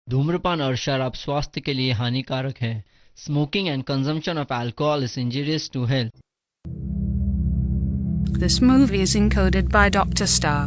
धूम्रपान और शराब स्वास्थ्य के लिए हानिकारक है। Smoking and consumption of alcohol is injurious to health. This movie is encoded by Dr. Star.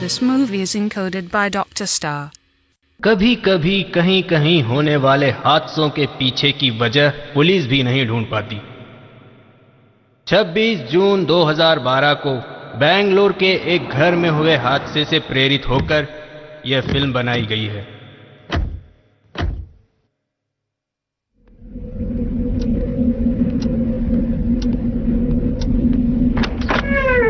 This movie is encoded by Dr. Star. कभी कभी कहीं कहीं होने वाले हादसों के पीछे की वजह पुलिस भी नहीं ढूंढ पाती। 26 जून 2012 को बेंगलुरु के एक घर में हुए हादसे से प्रेरित होकर यह फिल्म बनाई गई है।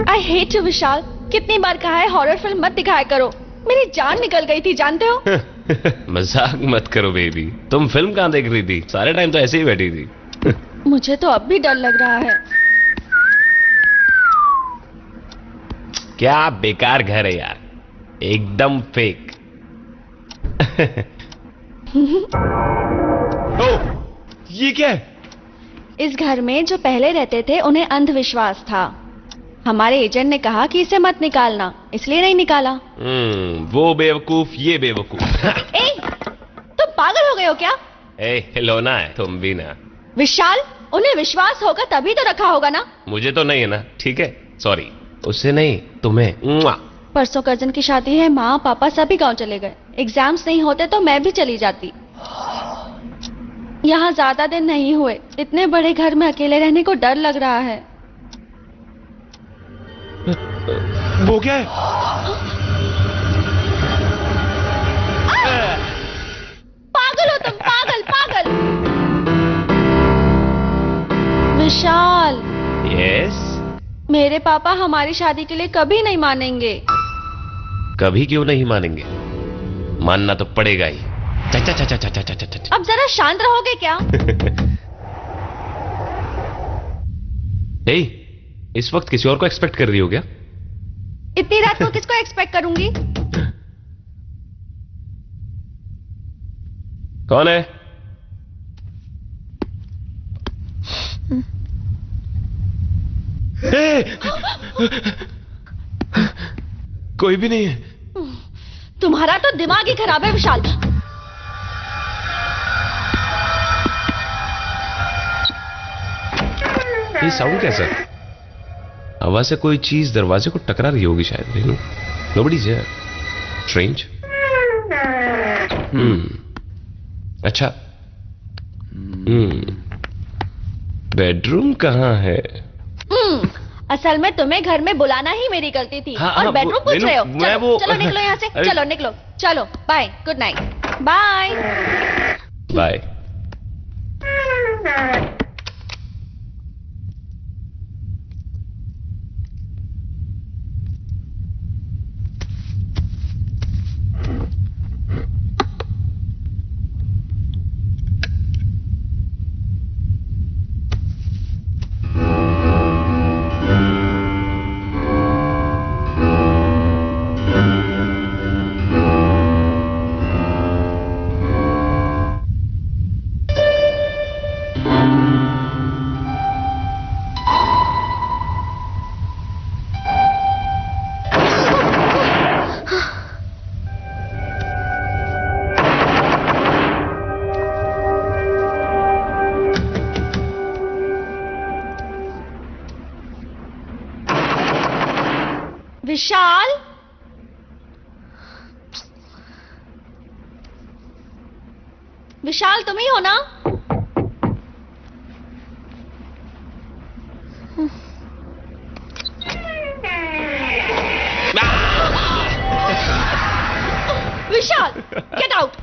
I hate you, विशाल। कितनी बार कहा है हॉरर फिल्म मत दिखाया करो। मेरी जान निकल गई थी, जानते हो। मजाक मत करो बेबी, तुम फिल्म कहाँ देख रही थी? सारे टाइम तो ऐसे ही बैठी थी। मुझे तो अब भी डर लग रहा है। क्या बेकार घर है यार, एकदम फेक। ओह, ये क्या है? इस घर में जो पहले रहते थे उन्हें अंधविश्वास था। हमारे एजेंट ने कहा कि इसे मत निकालना, इसलिए नहीं निकाला। वो बेवकूफ, ये बेवकूफ। ए, तुम पागल हो गए हो क्या? खिलौना है, तुम भी ना। विशाल, उन्हें विश्वास होगा तभी तो रखा होगा ना। मुझे तो नहीं है ना, ठीक है, सॉरी। उससे नहीं, तुम्हें। परसों कजन की शादी है, माँ पापा सभी गांव चले गए। एग्जाम्स नहीं होते तो मैं भी चली जाती। यहाँ ज्यादा दिन नहीं हुए, इतने बड़े घर में अकेले रहने को डर लग रहा है। वो क्या है? पागल हो तुम, पागल पागल। विशाल। यस। मेरे पापा हमारी शादी के लिए कभी नहीं मानेंगे। कभी क्यों नहीं मानेंगे? मानना तो पड़ेगा ही। चा चा चा चा चा चा चा चा। अब जरा शांत रहोगे क्या? इस वक्त किसी और को एक्सपेक्ट कर रही हो क्या? इतनी रात को किसको एक्सपेक्ट करूंगी? कौन है? कोई भी नहीं है। तुम्हारा तो दिमाग ही खराब है विशाल। ये साउंड कैसा? हवा से कोई चीज दरवाजे को टकरा रही होगी शायद। Nobody's here. स्ट्रेंज। अच्छा। बेडरूम कहाँ है? असल में तुम्हें घर में बुलाना ही मेरी गलती थी। और बेडरूम पूछ रहे हो? चलो निकलो यहाँ से, चलो निकलो, चलो bye, good night. Bye. Bye. Vishal, Vishal तुम ही हो ना? Vishal, get out.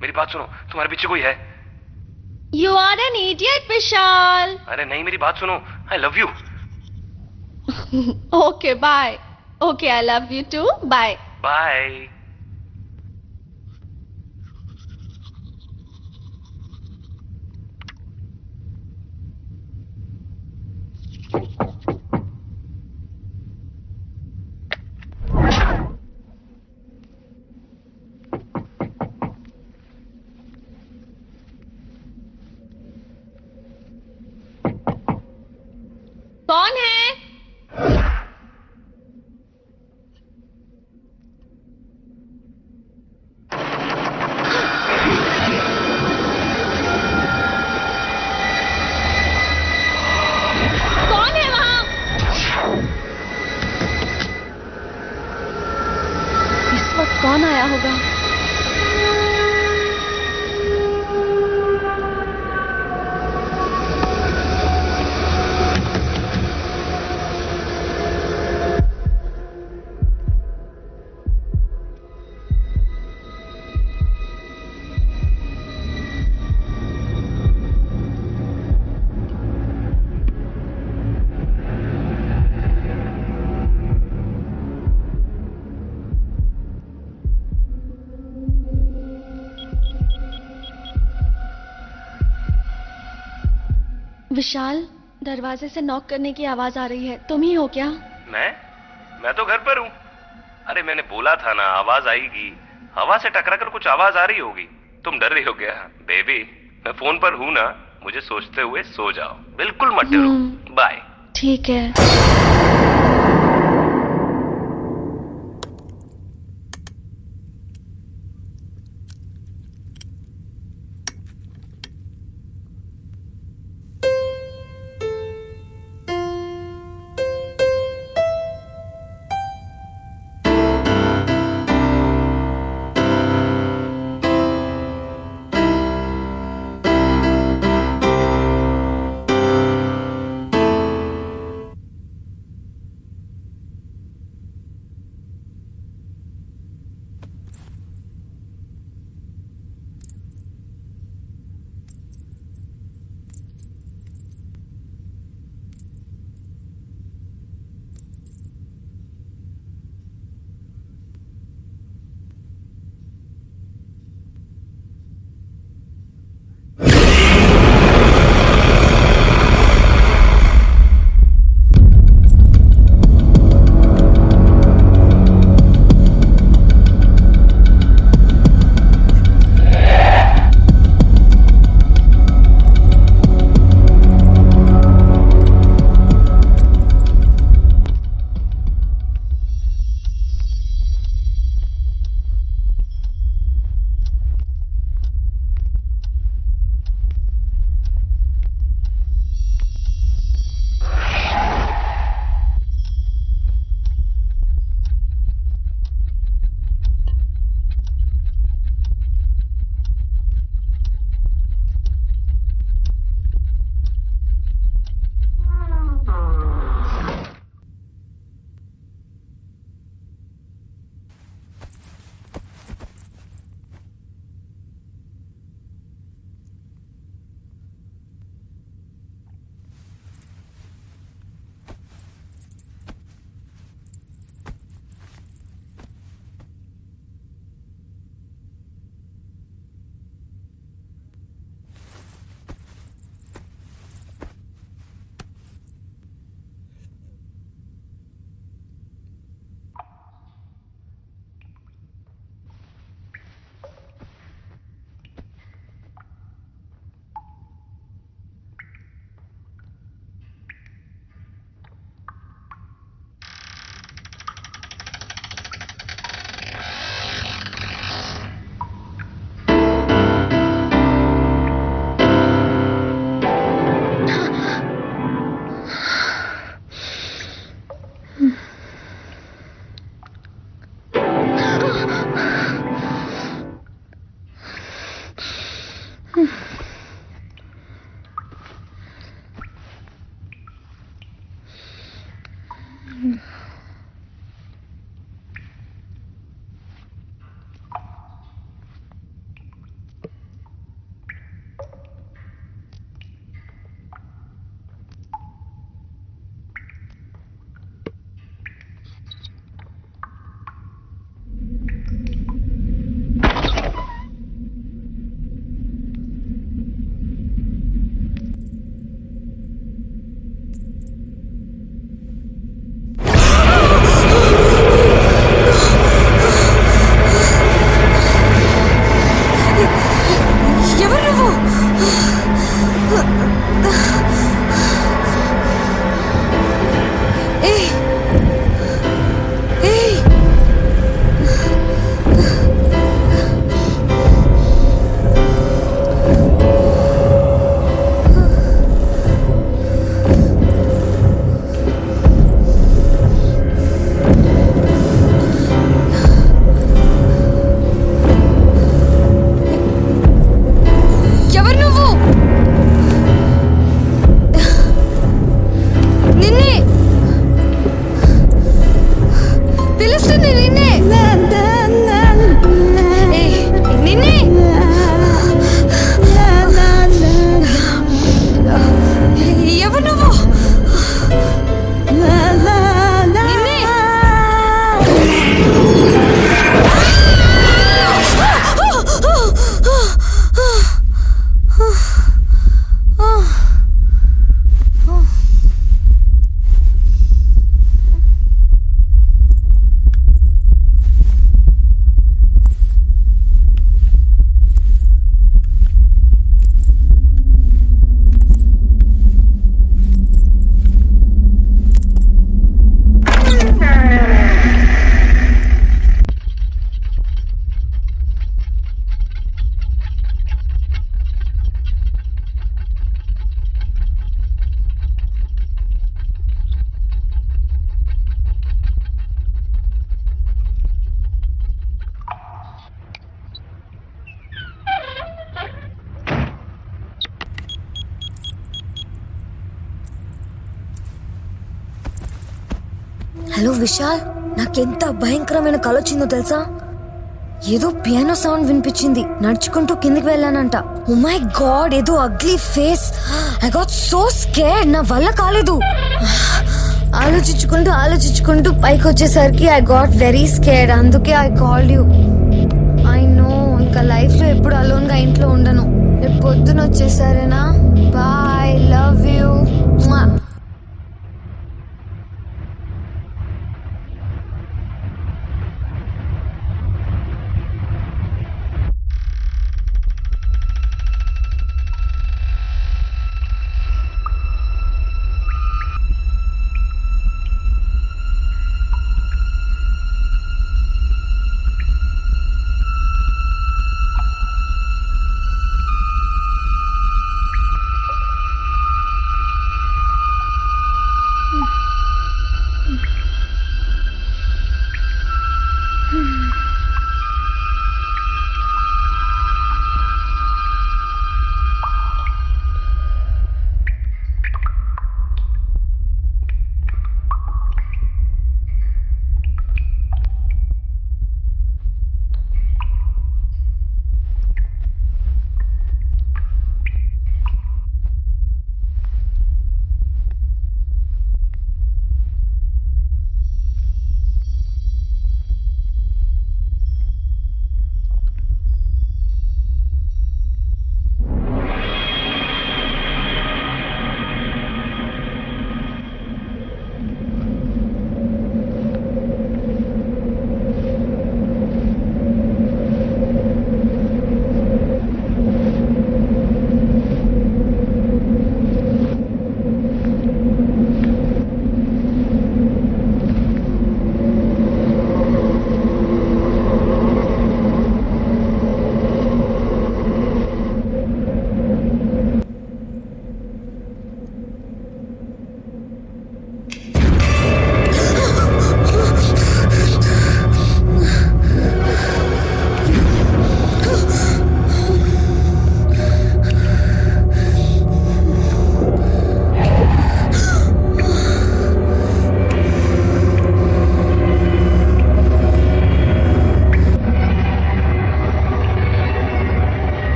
मेरी बात सुनो, तुम्हारे पीछे कोई है? You are an idiot, विशाल। अरे नहीं, मेरी बात सुनो, I love you। Okay, bye। Okay, I love you too। Bye। Bye। कौन है? कौन है वहां? इस वक्त कौन आया होगा? विशाल, दरवाजे से नॉक करने की आवाज आ रही है। तुम ही हो क्या? मैं तो घर पर हूँ। अरे मैंने बोला था ना, आवाज आएगी। हवा से टकरा कर कुछ आवाज आ रही होगी। तुम डर रही हो क्या? बेबी, मैं फोन पर हूँ ना, मुझे सोचते हुए सो जाओ। बिल्कुल मत डरो। बाय। ठीक है। పిలుస్తుంది నిన్నే. నిన్నే ఎవరు నువ్వు? హలో విశాల్, నాకెంత భయంకరమైన కల వచ్చిందో తెలుసా? ఏదో పియానో సౌండ్ వినిపించింది. నడుచుకుంటూ కిందికి వెళ్ళానంట. ఓ మై గాడ్, ఏదో ugly face. I got so scared. నా వల్ల కాలేదు. ఆలోచించుకుంటూ పైకి వచ్చేసరికి ఐ గాట్ వెరీ స్కేర్డ్. అందుకే I called you. I know, ఇంకా లైఫ్ లో ఎప్పుడు అలోన్ గా ఇంట్లో ఉండను. రేపు పొద్దున వచ్చేసారేనా? Bye, love you.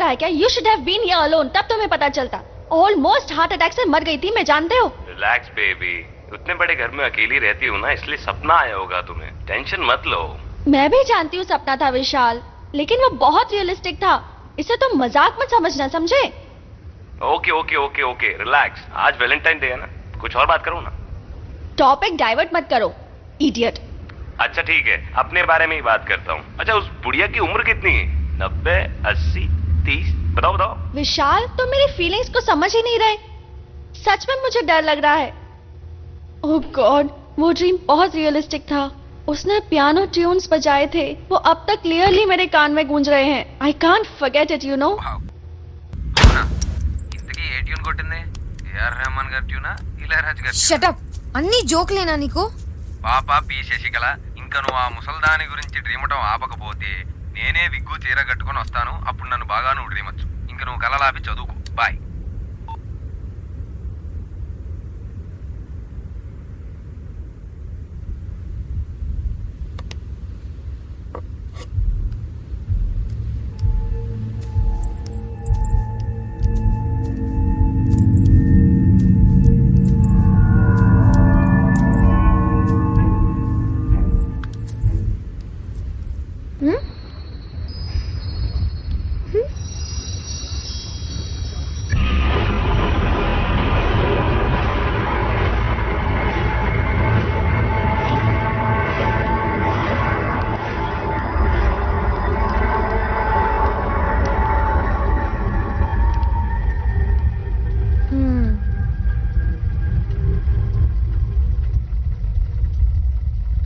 है क्या? You should have been here alone, तब तुम्हें पता चलता। ऑलमोस्ट हार्ट अटैक से मर गई थी मैं, जानते हो। रिलैक्स बेबी, उतने बड़े घर में अकेली रहती हो ना, इसलिए सपना आया होगा तुम्हें, टेंशन मत लो। मैं भी जानती हूँ सपना था विशाल, लेकिन वो बहुत रियलिस्टिक था, इसे तुम मजाक मत समझना, समझे? Okay okay okay okay, relax. आज वैलेंटाइन डे है ना, कुछ और बात करो ना। टॉपिक डाइवर्ट मत करो, इडियट। अच्छा ठीक है, अपने बारे में ही बात करता हूँ। अच्छा, उस बुढ़िया की उम्र कितनी है? 90, 80, 30? बताओ बताओ। विशाल, तुम मेरी फीलिंग्स को समझ ही नहीं रहे। सच में मुझे डर लग रहा है। ओह गॉड, वो ड्रीम बहुत रियलिस्टिक था। उसने पियानो ट्यून्स बजाए थे, वो अब तक क्लियरली मेरे कान में गूंज रहे हैं। I can't forget it, you know. ఇంతకీ ఏ ట్యూన్ కొట్టింది? ఏఆర్ రెహమాన్ గారి ట్యూనా, ఇళయరాజా గారి? షట్ అప్, అన్ని జోక్లేనా నీకు? పాప పి శశికళ, ఇంకా నువ్వు ఆ ముసల్దాని గురించి డ్రీమటం ఆపకపోతే నేనే విగ్గు చీర కట్టుకొని వస్తాను, అప్పుడు నన్ను బాగా నువ్వు డ్రీమొచ్చు. ఇంక నువ్వు కలలాపి చదువుకో, బాయ్.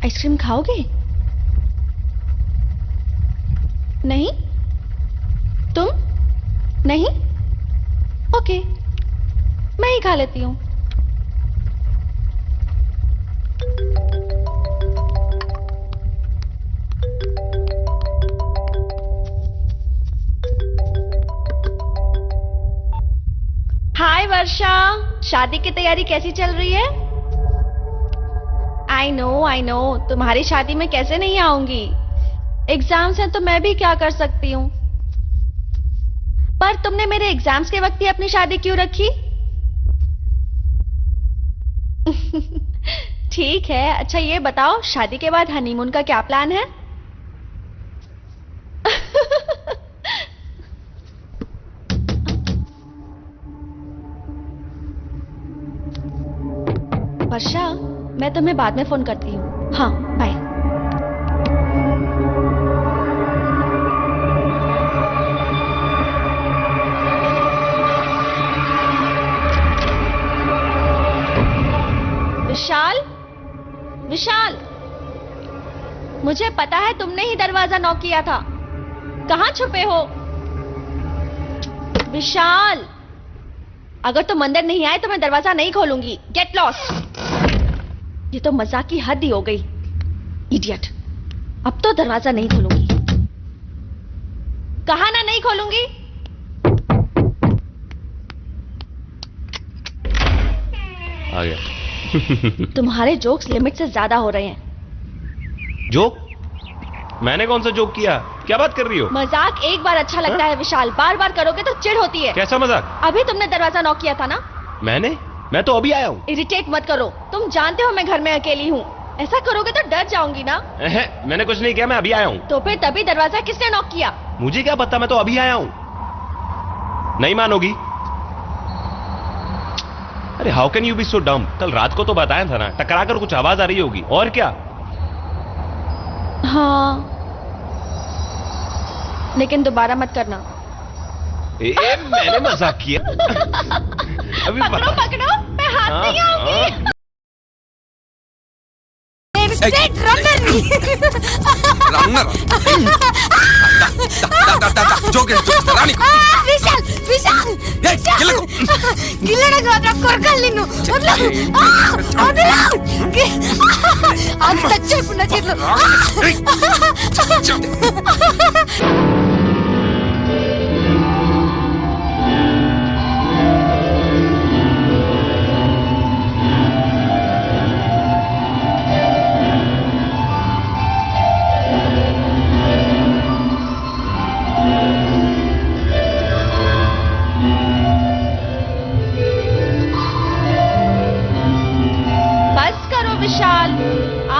आइसक्रीम खाओगे? नहीं? तुम नहीं? ओके, मैं ही खा लेती हूँ। हाय वर्षा, शादी की तैयारी कैसी चल रही है? आई नो, तुम्हारी शादी में कैसे नहीं आऊंगी। एग्जाम्स हैं तो मैं भी क्या कर सकती हूँ। पर तुमने मेरे एग्जाम्स के वक्त ही अपनी शादी क्यों रखी? ठीक है, अच्छा ये बताओ, शादी के बाद हनीमून का क्या प्लान है? वर्षा, मैं तुम्हें बाद में फोन करती हूँ। हाँ, बाय। विशाल, विशाल, मुझे पता है तुमने ही दरवाजा नॉक किया था। कहाँ छुपे हो? विशाल, अगर तुम अंदर नहीं आए तो मैं दरवाजा नहीं खोलूंगी। Get lost. ये तो मजाक की हद ही हो गई, इडियट। अब तो दरवाजा नहीं खोलूंगी। कहा ना नहीं खोलूंगी। आ गया। तुम्हारे जोक्स लिमिट से ज्यादा हो रहे हैं। जोक? मैंने कौन सा जोक किया? क्या बात कर रही हो? मजाक एक बार अच्छा लगता है विशाल, बार बार करोगे तो चिढ़ होती है। कैसा मजाक? अभी तुमने दरवाजा नॉक किया था ना? मैं तो अभी आया हूँ। इरिटेट मत करो, तुम जानते हो मैं घर में अकेली हूँ। ऐसा करोगे तो डर जाऊंगी ना। मैंने कुछ नहीं किया, मैं अभी आया हूँ। तो फिर तभी दरवाजा किसने नॉक किया? मुझे क्या पता, मैं तो अभी आया हूँ। नहीं मानोगी? अरे हाउ कैन यू बी सो डम? कल रात को तो बताया था ना, टकरा कर कुछ आवाज आ रही होगी, और क्या? हाँ, लेकिन दोबारा मत करना। मैंने मजाक किया। अभी पकड़ो पकड़ो, मैं हाथ नहीं आऊंगी।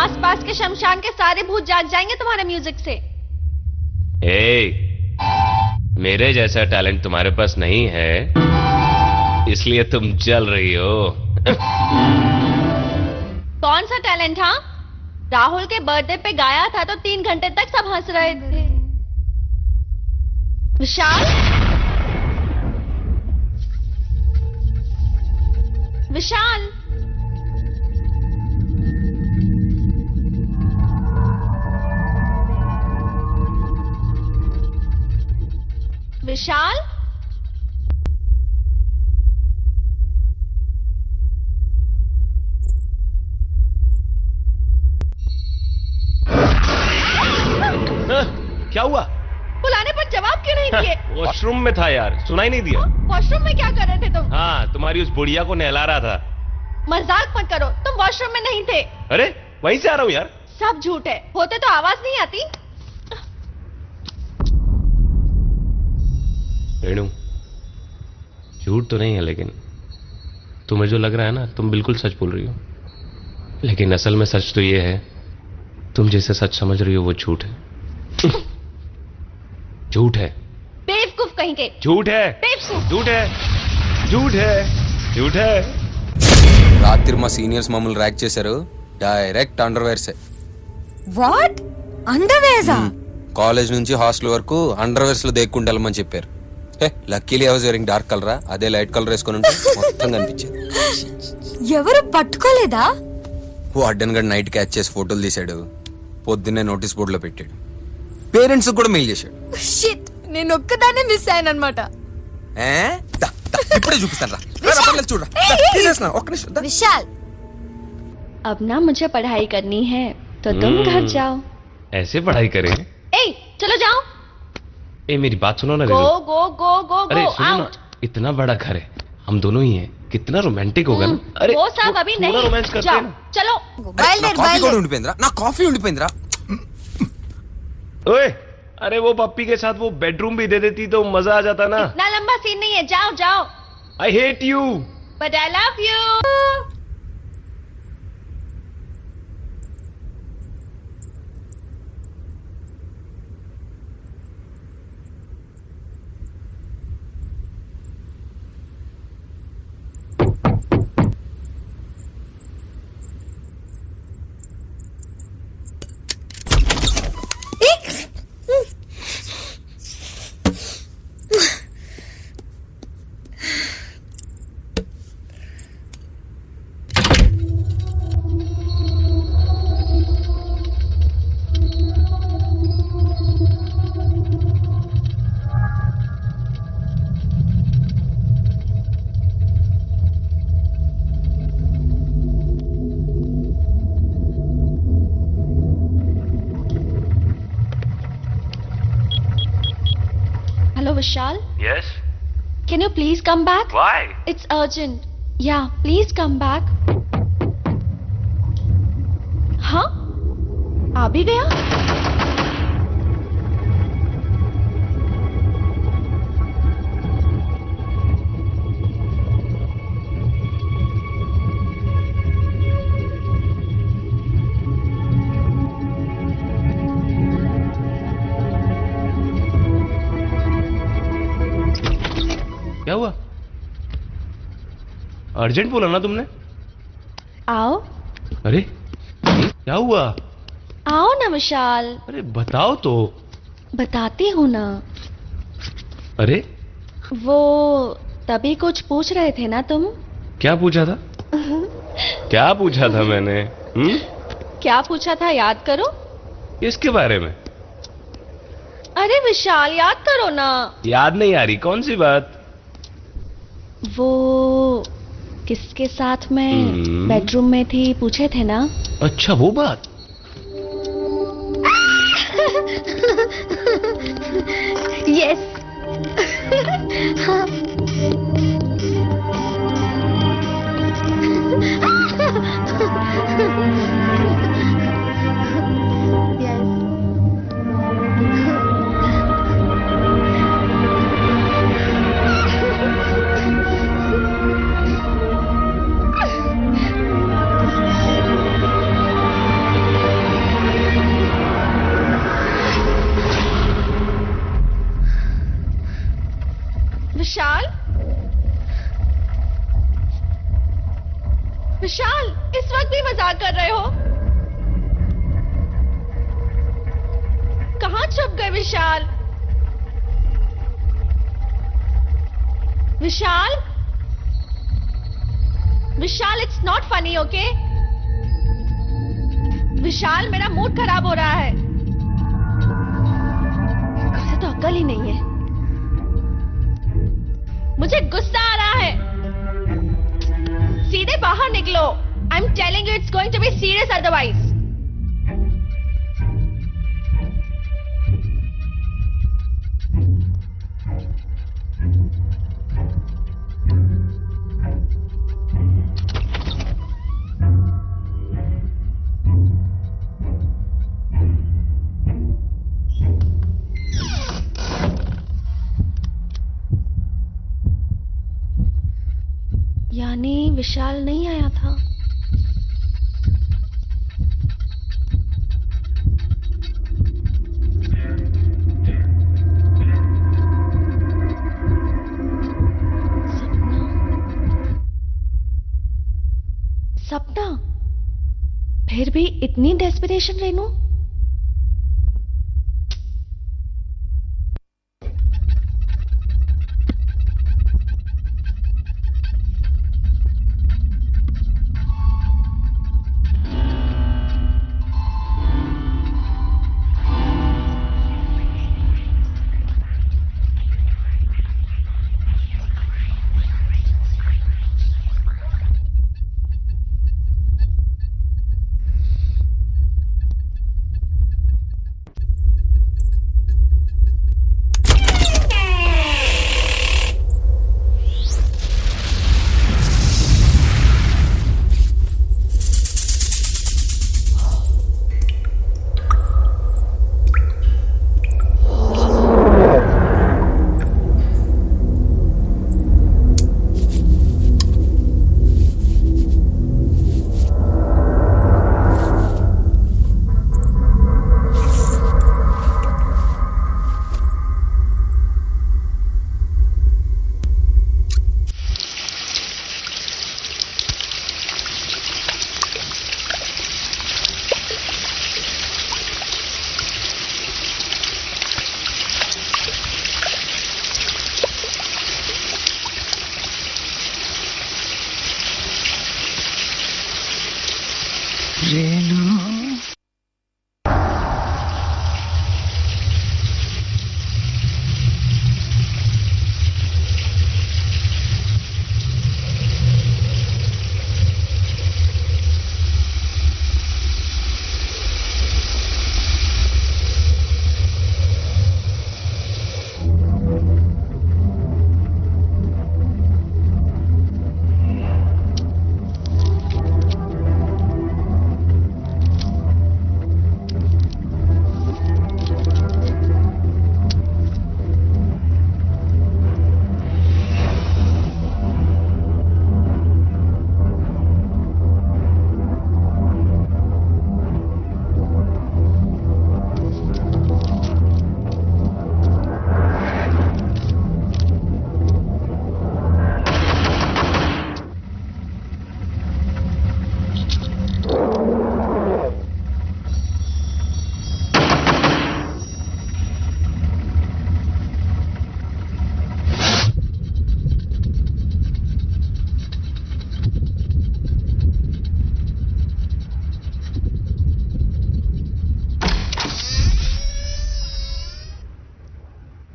आसपास के शमशान के सारे भूत जाग जाएंगे तुम्हारे म्यूजिक से। मेरे जैसा टैलेंट तुम्हारे पास नहीं है, इसलिए तुम चल रही हो। कौन सा टैलेंट? हाँ, राहुल के बर्थडे पे गाया था तो 3 घंटे तक सब हंस रहे थे। विशाल, विशाल, विशाल, क्या हुआ? बुलाने पर जवाब क्यों नहीं दिए? वॉशरूम में था यार, सुनाई नहीं दिया। वॉशरूम में क्या कर रहे थे तुम? हाँ, तुम्हारी उस बुढ़िया को नहला रहा था। मजाक मत करो, तुम वॉशरूम में नहीं थे। अरे वहीं से आ रहा हूँ यार। सब झूठ है, होते तो आवाज नहीं आती। रेणु, झूठ तो नहीं है, लेकिन तुम्हें जो लग रहा है ना, तुम बिल्कुल सच बोल रही हो। लेकिन असल में सच तो ये है, तुम जैसे सच समझ रही हो वो झूठ है। झूठ है, बेवकूफ कहीं के। झूठ है, बेवकूफ। झूठ है, झूठ है, झूठ है। రాత్రి మా సీనియర్స్ మమ్మల్ని ర్యాక్ చేశారు డైరెక్ట్ అండర్వేర్సే. వాట్? అండర్వేర్సా? కాలేజ్ నుంచి హాస్టల్ వరకు అండర్వేర్స్ లో దేక్కుంటూ వెళ్ళమని చెప్పారు. Luckily I was wearing dark కలరా, అదే లైట్ కలర్ వేసుకొని ఉంటే మొత్తం కనిపించేది. ఎవరు పట్టుకోలేదా? ఓ అడ్డన్ గడ్ నైట్ క్యాచ్ చేసి ఫోటోలు తీశాడు, పొద్దున్నే నోటీస్ బోర్డులో పెట్టాడు, పేరెంట్స్ కూడా మెయిల్ చేశాడు. షిట్, నేను ఒక్కదాన్నే మిస్ అయ్యాను అన్నమాట. ఇప్పుడే చూపిస్తాను రా, చూడరా. విశాల్, अब ना मुझे पढ़ाई करनी है तो तुम घर जाओ। ऐसे पढ़ाई करें? चलो जाओ। मेरी बात सुनो ना। गो गो गो गो अरे गो सुनो ना, आउट। इतना बड़ा घर है, हम दोनों ही हैं, कितना रोमांटिक होगा ना। अरे वो सब अभी नहीं, रोमांस करते जाओ हैं ना। चलो। కాఫీ కూడా ఉండిపోయిందిరా, నా కాఫీ ఉండిపోయిందిరా. ओए, अरे वो पप्पी के साथ वो बेडरूम भी दे देती तो मजा आ जाता ना। इतना लंबा सीन नहीं है, जाओ जाओ। I hate you. But I love you. Hello, Vishal. Yes. Can you please come back? Why? It's urgent. Yeah, please come back. हाँ? आ भी गया? क्या हुआ? अर्जेंट बोला ना तुमने? आओ। अरे क्या हुआ? आओ ना विशाल। अरे बताओ तो। बताती हूँ ना। अरे वो तभी कुछ पूछ रहे थे ना तुम? क्या पूछा था? क्या पूछा था मैंने? क्या पूछा था, याद करो। किसके बारे में? अरे विशाल, याद करो ना। याद नहीं आ रही, कौन सी बात? वो किसके साथ मैं बेडरूम में थी, पूछे थे ना। अच्छा वो बात। यस। कर रहे हो? कहां छुप गए विशाल? विशाल? विशाल, इट्स नॉट फनी, ओके? विशाल, मेरा मूड खराब हो रहा है। उसे तो अक्ल ही नहीं है। मुझे गुस्सा आ रहा है। सीधे बाहर निकलो। I am telling you, it's going to be serious otherwise. यानी विशाल नहीं आया था। सपना? फिर भी इतनी डेस्परेशन रेनू?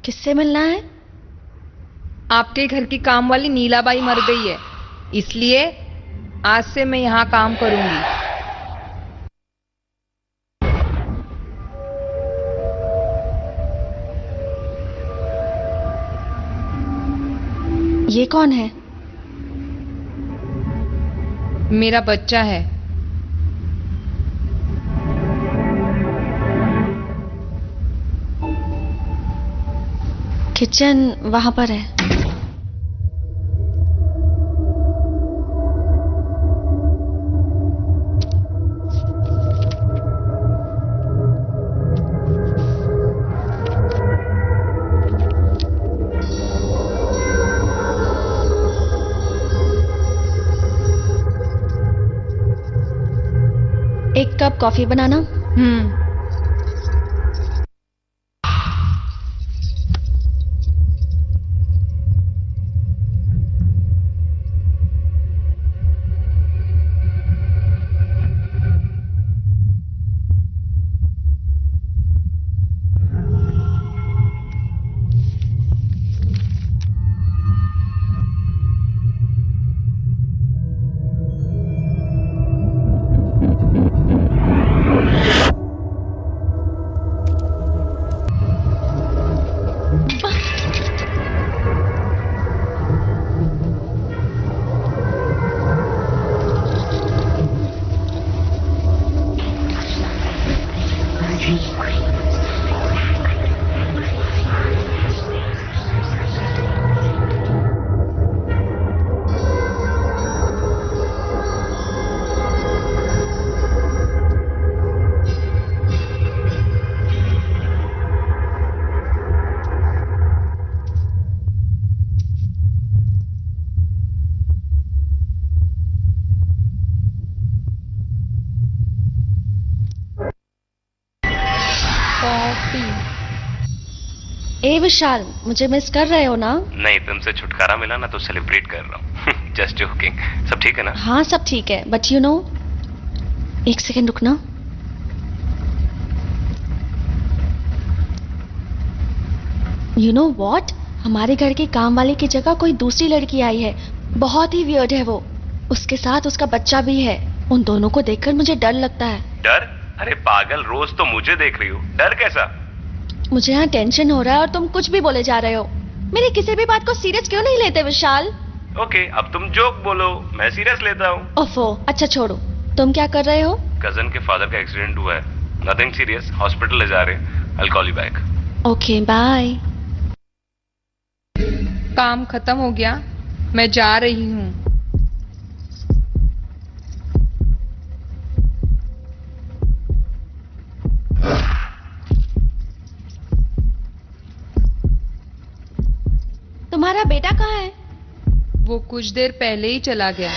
किससे मिलना है? आपके घर की काम वाली नीलाबाई मर गई है, इसलिए आज से मैं यहाँ काम करूंगी। ये कौन है? मेरा बच्चा है। किचन वहां पर है। एक कप कॉफी बनाना। ए विशाल, मुझे मिस कर रहे हो ना? नहीं, तुमसे छुटकारा मिला ना तो सेलिब्रेट कर रहा हूँ। Just joking. सब ठीक है ना? हाँ सब ठीक है, बट यू नो, एक सेकेंड रुकना। यू नो वॉट, हमारे घर के काम वाले की जगह कोई दूसरी लड़की आई है। बहुत ही वियर्ड है वो। उसके साथ उसका बच्चा भी है। उन दोनों को देखकर मुझे डर लगता है। डर? अरे पागल, रोज तो मुझे देख रही हो, डर कैसा? मुझे यहाँ टेंशन हो रहा है और तुम कुछ भी बोले जा रहे हो। मेरी किसी भी बात को सीरियस क्यों नहीं लेते विशाल? ओके, अब तुम जोक बोलो, मैं सीरियस लेता हूँ। ओफो, अच्छा छोड़ो, तुम क्या कर रहे हो? कजन के फादर का एक्सीडेंट हुआ है, नथिंग सीरियस, हॉस्पिटल ले जा रहे हैं। I'll call you back. Okay bye. काम खत्म हो गया, मैं जा रही हूँ। तुम्हारा बेटा कहाँ है? वो कुछ देर पहले ही चला गया।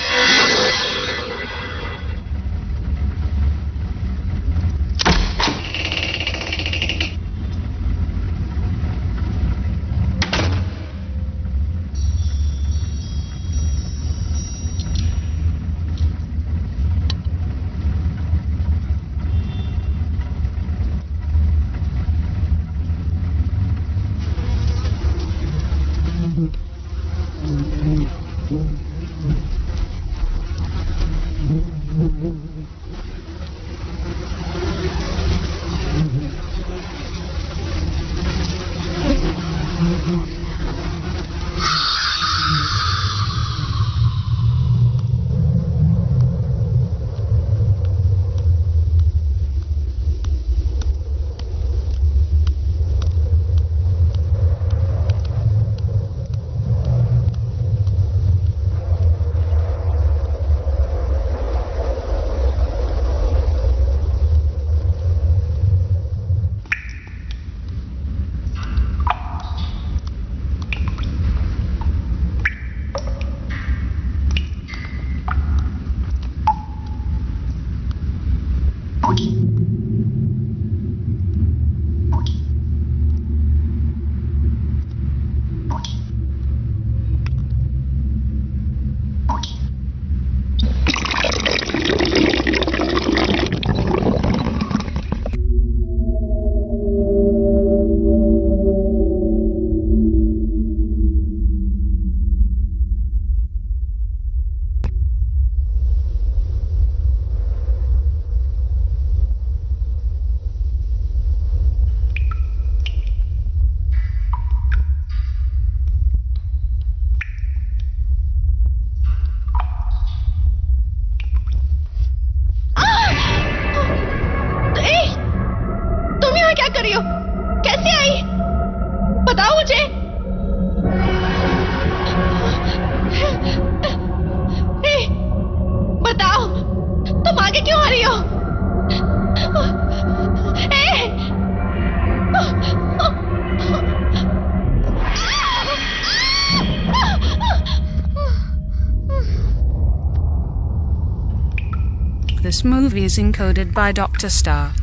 This movie is encoded by Dr. Star.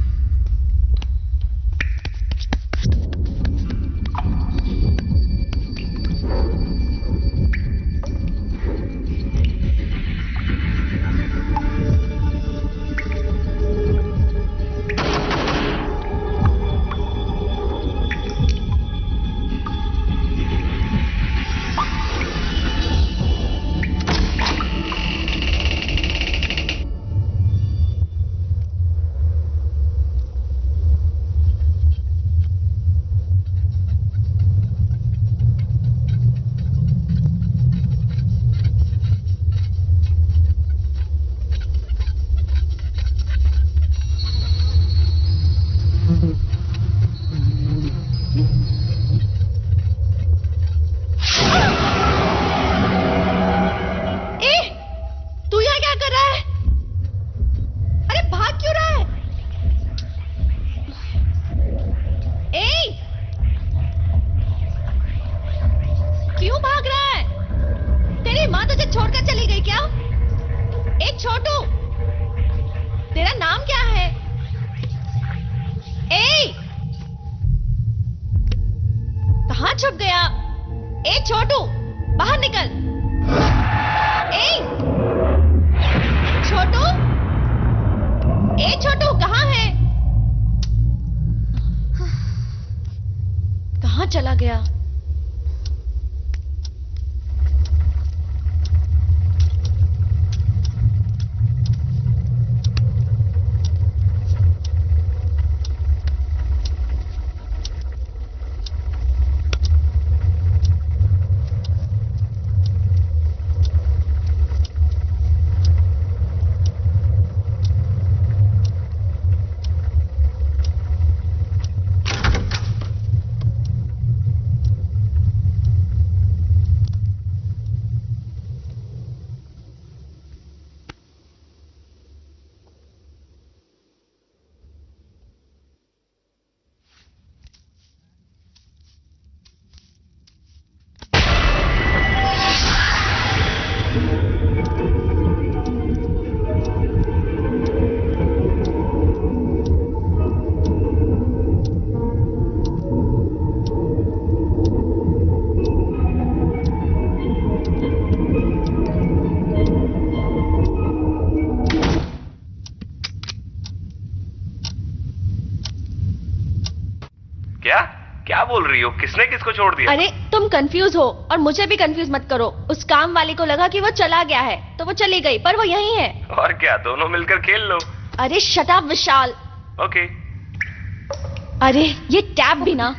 चला गया। क्या बोल रही हो? किसने किसको छोड़ दिया? अरे तुम कंफ्यूज हो और मुझे भी कंफ्यूज मत करो। उस काम वाली को लगा कि वो चला गया है तो वो चली गई, पर वो यहीं है। और क्या, दोनों मिलकर खेल लो। अरे शट अप विशाल। ओके। अरे ये टैप भी ना।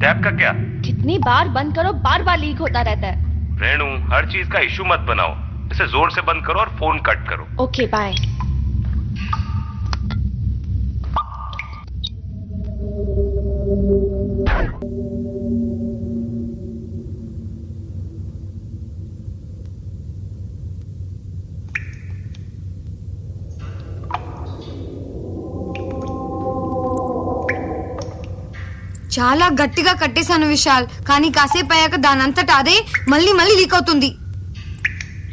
टैप का क्या? कितनी बार बंद करो, बार बार लीक होता रहता है। रेणु, हर चीज का इशू मत बनाओ। इसे जोर से बंद करो और फोन कट करो। Okay bye. చాలా గట్టిగా కట్టేశాను విశాల్, కానీ కాసేపు అయ్యాక దానంతట అదే మళ్ళీ మళ్ళీ లీక్ అవుతుంది.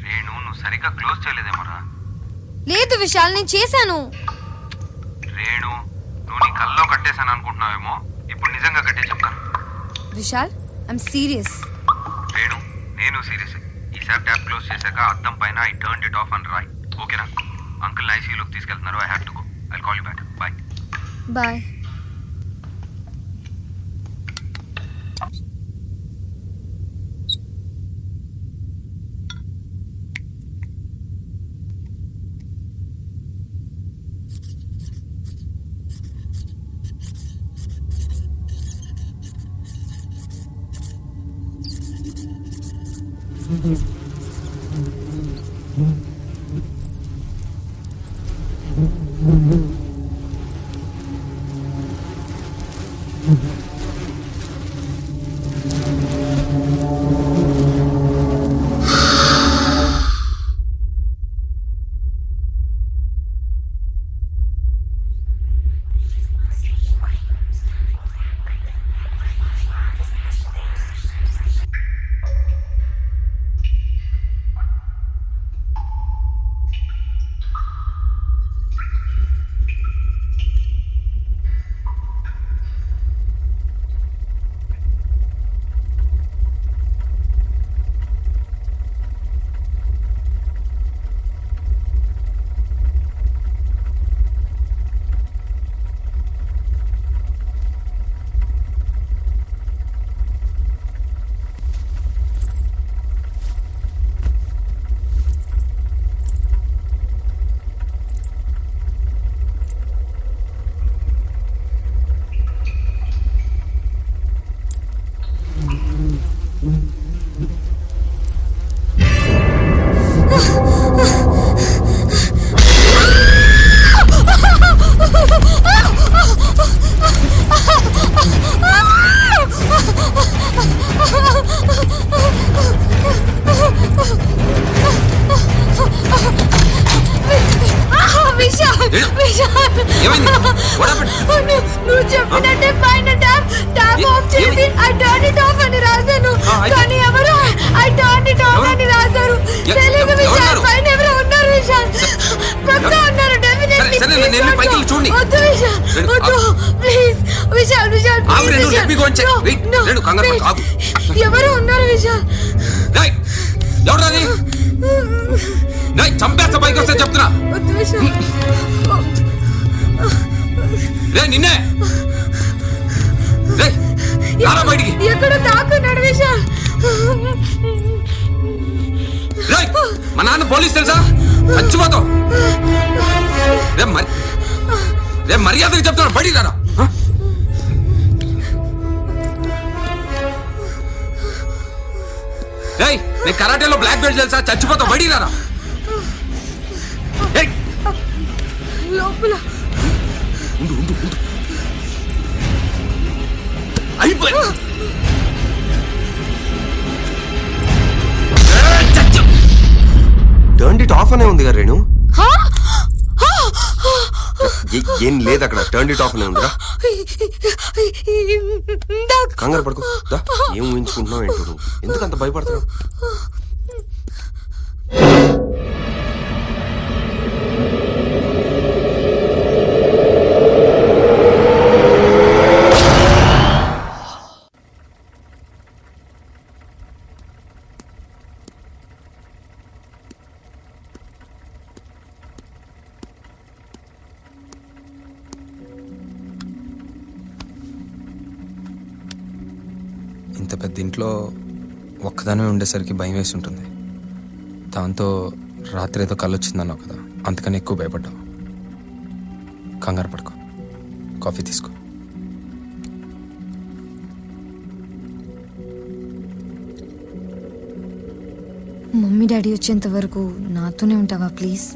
రేణు, నువ్వు సరిగ్గా క్లోజ్ చేయలేదేమోరా? లేదు విశాల్, నేను చేశాను. రేణు, నువ్వు నీ కల్లో కట్టేశాను అనుకుంటున్నావేమో. ఇప్పుడు నిజంగా కట్టే చెప్తాను. Vishal, I'm serious. రేణు, నేను సీరియస్. ఈసారి ట్యాప్ క్లోజ్ చేశాక అద్దం పైన ఐ టర్న్డ్ ఇట్ ఆఫ్ అని రాయి. ఓకేనా? అంకుల్ ఐసీయూలోకి తీసుకెళ్తున్నారు. I have to go. I will call you back. Bye. Bye. ఏమైంది? What happened? నువ్వు చెప్పినట్టే పైన ట్యాప్ ఆఫ్ చేసి ఐ టర్న్ ఇట్ ఆఫ్ అని రాశాను. కానీ ఎవరు ఐ టర్న్ ఇట్ ఆఫ్ అని రాశారు. తెలియదు విశాల్, పైన ఎవరో ఉన్నారు విశాల్. పక్కా ఉన్నారు డెఫినెట్లీ. సరే నేను వెళ్ళి పైకి వెళ్ళి చూడండి. వద్దు విశాల్, వద్దు ప్లీజ్ విశాల్. విశాల్ ఆగు Renu, let me go and check. Wait, Renu కంగారు పడకు, ఆగు. ఎవరు ఉన్నారు విశాల్? రేయ్, ఎవరు అది? రేయ్, చంపేస్తా పైకి వస్తే చెప్తున్నా. వద్దు విశాల్. రేయ్ నిన్నే. రేయ్ రారా బయటికి. ఎక్కడ దాక్కున్నాడు విశాల్? రేయ్ మా నాన్న పోలీస్ తెలుసా? చచ్చిపోతావు. రే మర్యాదగా చెప్తాను, బయటికి రారా. రేయ్ నేను కరాటేలో బ్లాక్ బెల్ట్ తెలుసా? చచ్చిపోతావు, బయటికి రారా. లోపల ఉండు అయిపోయింది. టర్న్ ఇట్ ఆఫ్ అనే ఉంది కదా రేణు. ఏం లేదు అక్కడ, టర్న్ ఇట్ ఆఫ్ అనే ఉందిరా. కంగారు పడుకో, ఏం ఊహించుకుంటున్నావు ఏంటో నువ్వు, ఎందుకంత భయపడుతున్నావు? ఇంత పెద్ద ఇంట్లో ఒక్కదానే ఉండేసరికి భయం వేసి ఉంటుంది. దాంతో రాత్రి ఏదో కళ్ళు వచ్చిందన్నావు కదా, అందుకని ఎక్కువ భయపడ్డావు. కంగారు పడుకో, కాఫీ తీసుకో. మమ్మీ డాడీ వచ్చేంత వరకు నాతోనే ఉంటావా ప్లీజ్?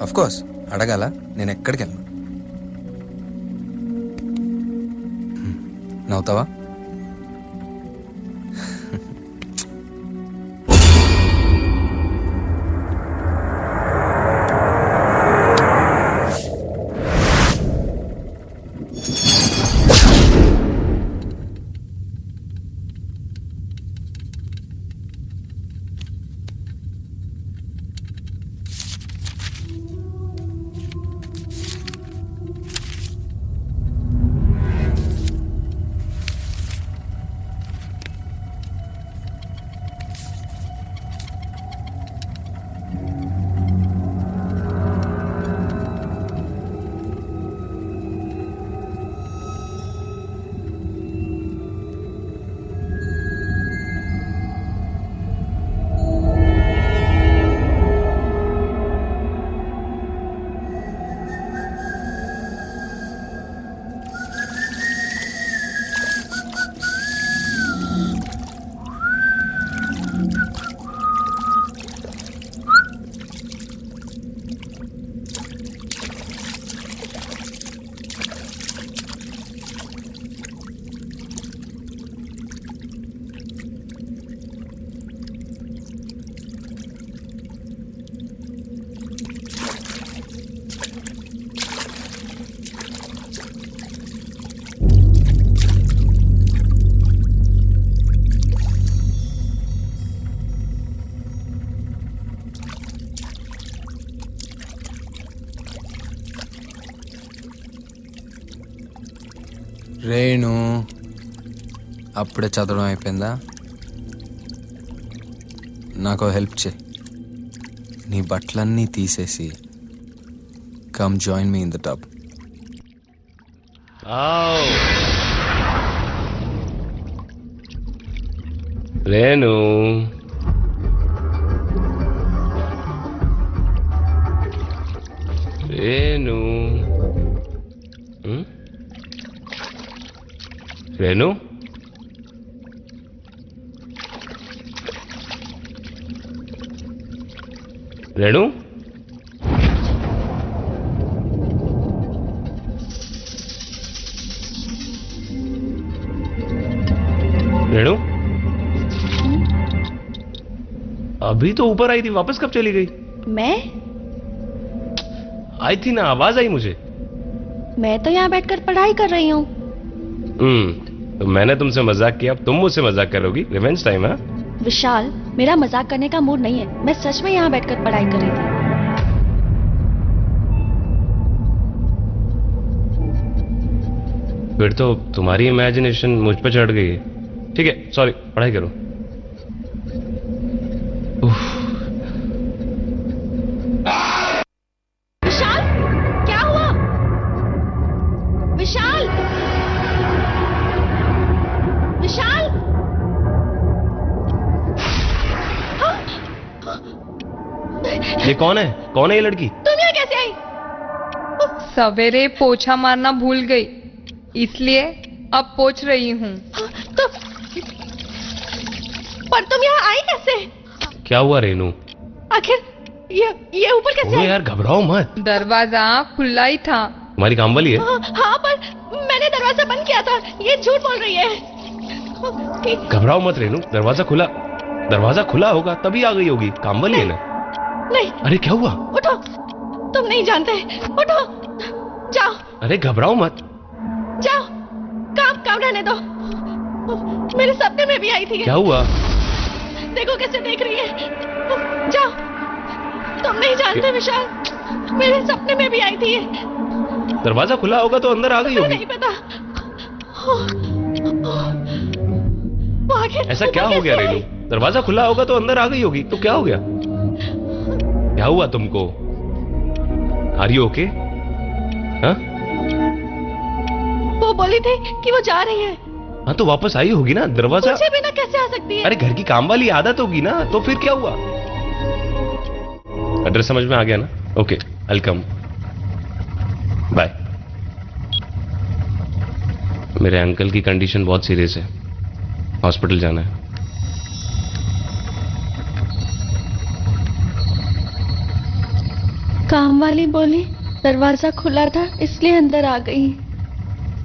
అఫ్ కోర్స్, అడగాల, నేను ఎక్కడికి వెళ్ళను. నవ్వుతావా? రేణు, అప్పుడే చదవడం అయిపోయిందా? నాకు హెల్ప్ చేయి. నీ బట్టలన్నీ తీసేసి come join me in the tub. Renu, Renu, Renu, Renu, Renu, अभी तो ऊपर आई थी, वापस कब चली गई? मैं? आई थी ना, आवाज आई मुझे। मैं तो यहाँ बैठकर पढ़ाई कर रही हूँ। तो मैंने तुमसे मजाक किया, अब तुम मुझसे मजाक करोगी। रिवेंज टाइम है। विशाल, मेरा मजाक करने का मूड नहीं है। मैं सच में यहाँ बैठकर पढ़ाई कर रही थी। फिर तो तुम्हारी इमेजिनेशन मुझ पे चढ़ गई है। ठीक है, सॉरी, पढ़ाई करो। विशाल, क्या हुआ? विशाल, विशाल, ये कौन है? कौन है ये लड़की? तुम यहाँ कैसे आई? सवेरे पोछा मारना भूल गई, इसलिए अब पोछ रही हूँ। पर तुम यहाँ आई कैसे? क्या हुआ रेनू? आखिर ये ऊपर कैसे आई? यार घबराओ मत, दरवाजा खुला ही था। तुम्हारी काम वाली है। हाँ, पर मैंने दरवाजा बंद किया था। ये झूठ बोल रही है। घबराओ मत रेनू, दरवाजा खुला होगा तभी आ गई होगी। काम वाली है ना? नहीं। अरे क्या हुआ? उठो, तुम नहीं जानते। उठो, जाओ। अरे घबराओ मत, जाओ, काम रहने दो। मेरे सपने में भी आई थी। क्या हुआ? देखो कैसे देख रही है। जाओ, तुम नहीं जानते विशाल, मेरे सपने में भी आई थी। दरवाजा खुला होगा तो अंदर आ गई होगी। नहीं पता। ऐसा क्या हो गया रेनू? दरवाजा खुला होगा तो अंदर आ गई होगी, तो क्या हो गया? क्या हुआ तुमको? Are you okay? हाँ? वो बोली थी कि वो जा रही है। हाँ तो वापस आई होगी ना। दरवाजा पूछे बिना कैसे आ सकती है? अरे घर की काम वाली आदत होगी ना। तो फिर क्या हुआ? एड्रेस समझ में आ गया ना? Okay, welcome, bye. मेरे अंकल की कंडीशन बहुत सीरियस है, हॉस्पिटल जाना है। काम वाली बोली दरवाजा खुला था इसलिए अंदर आ गई,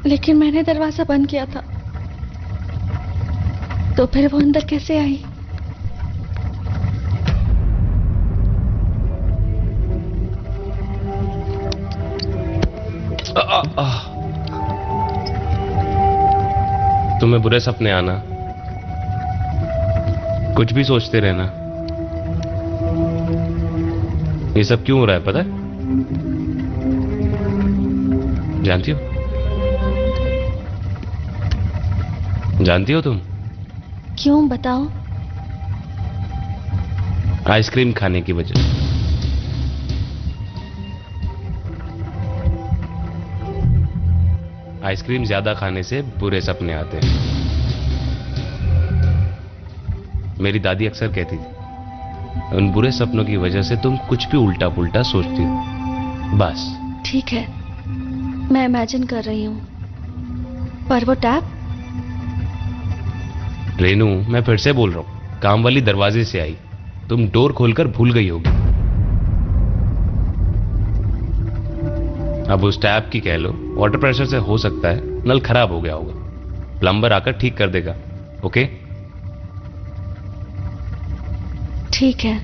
लेकिन मैंने दरवाजा बंद किया था। तो फिर वो अंदर कैसे आई? तुम्हें बुरे सपने आना, कुछ भी सोचते रहना, ये सब क्यों हो रहा है पता है? जानती हो? जानती हो तुम? क्यों, बताओ। आइसक्रीम खाने की वजह। आइसक्रीम ज्यादा खाने से बुरे सपने आते हैं। मेरी दादी अक्सर कहती थी, उन बुरे सपनों की वजह से तुम कुछ भी उल्टा पुल्टा सोचती हो। बस ठीक है, मैं इमेजिन कर रही हूं, पर वो टैप? रेनू, मैं फिर से बोल रहा हूं, काम वाली दरवाजे से आई, तुम डोर खोलकर भूल गई होगी। अब उस टैप की कह लो, वाटर प्रेशर से हो सकता है नल खराब हो गया होगा, प्लम्बर आकर ठीक कर देगा। ओके? ठीक है,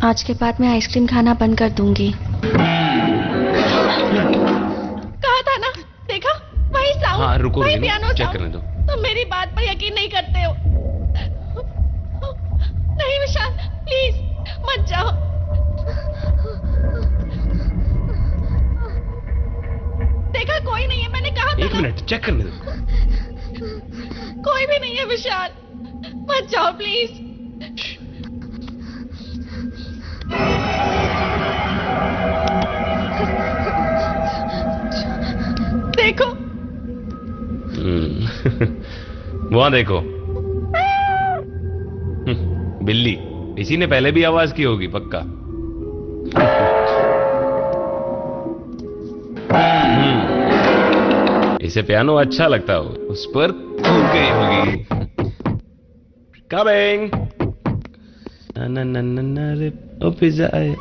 आज के बाद मैं आइसक्रीम खाना बंद कर दूंगी। कहा था ना, देखा वही साउंड। हाँ रुको, वही रेनू, पियानो चेक साउंड। करने दो। तुम मेरी बात पर यकीन नहीं करते हो। नहीं विशाल, प्लीज मत जाओ। देखा कोई नहीं है, मैंने कहा था। एक मिनट, चेक करने दो। कोई भी नहीं है विशाल, मत जाओ प्लीज। देखो। वहां देखो। बिल्ली, इसी ने पहले भी आवाज की होगी पक्का। इसे पियानो अच्छा लगता हो, उस पर कूद गई होगी। कमिंग। ना ना ना ना रे, ओ पिज्जा है।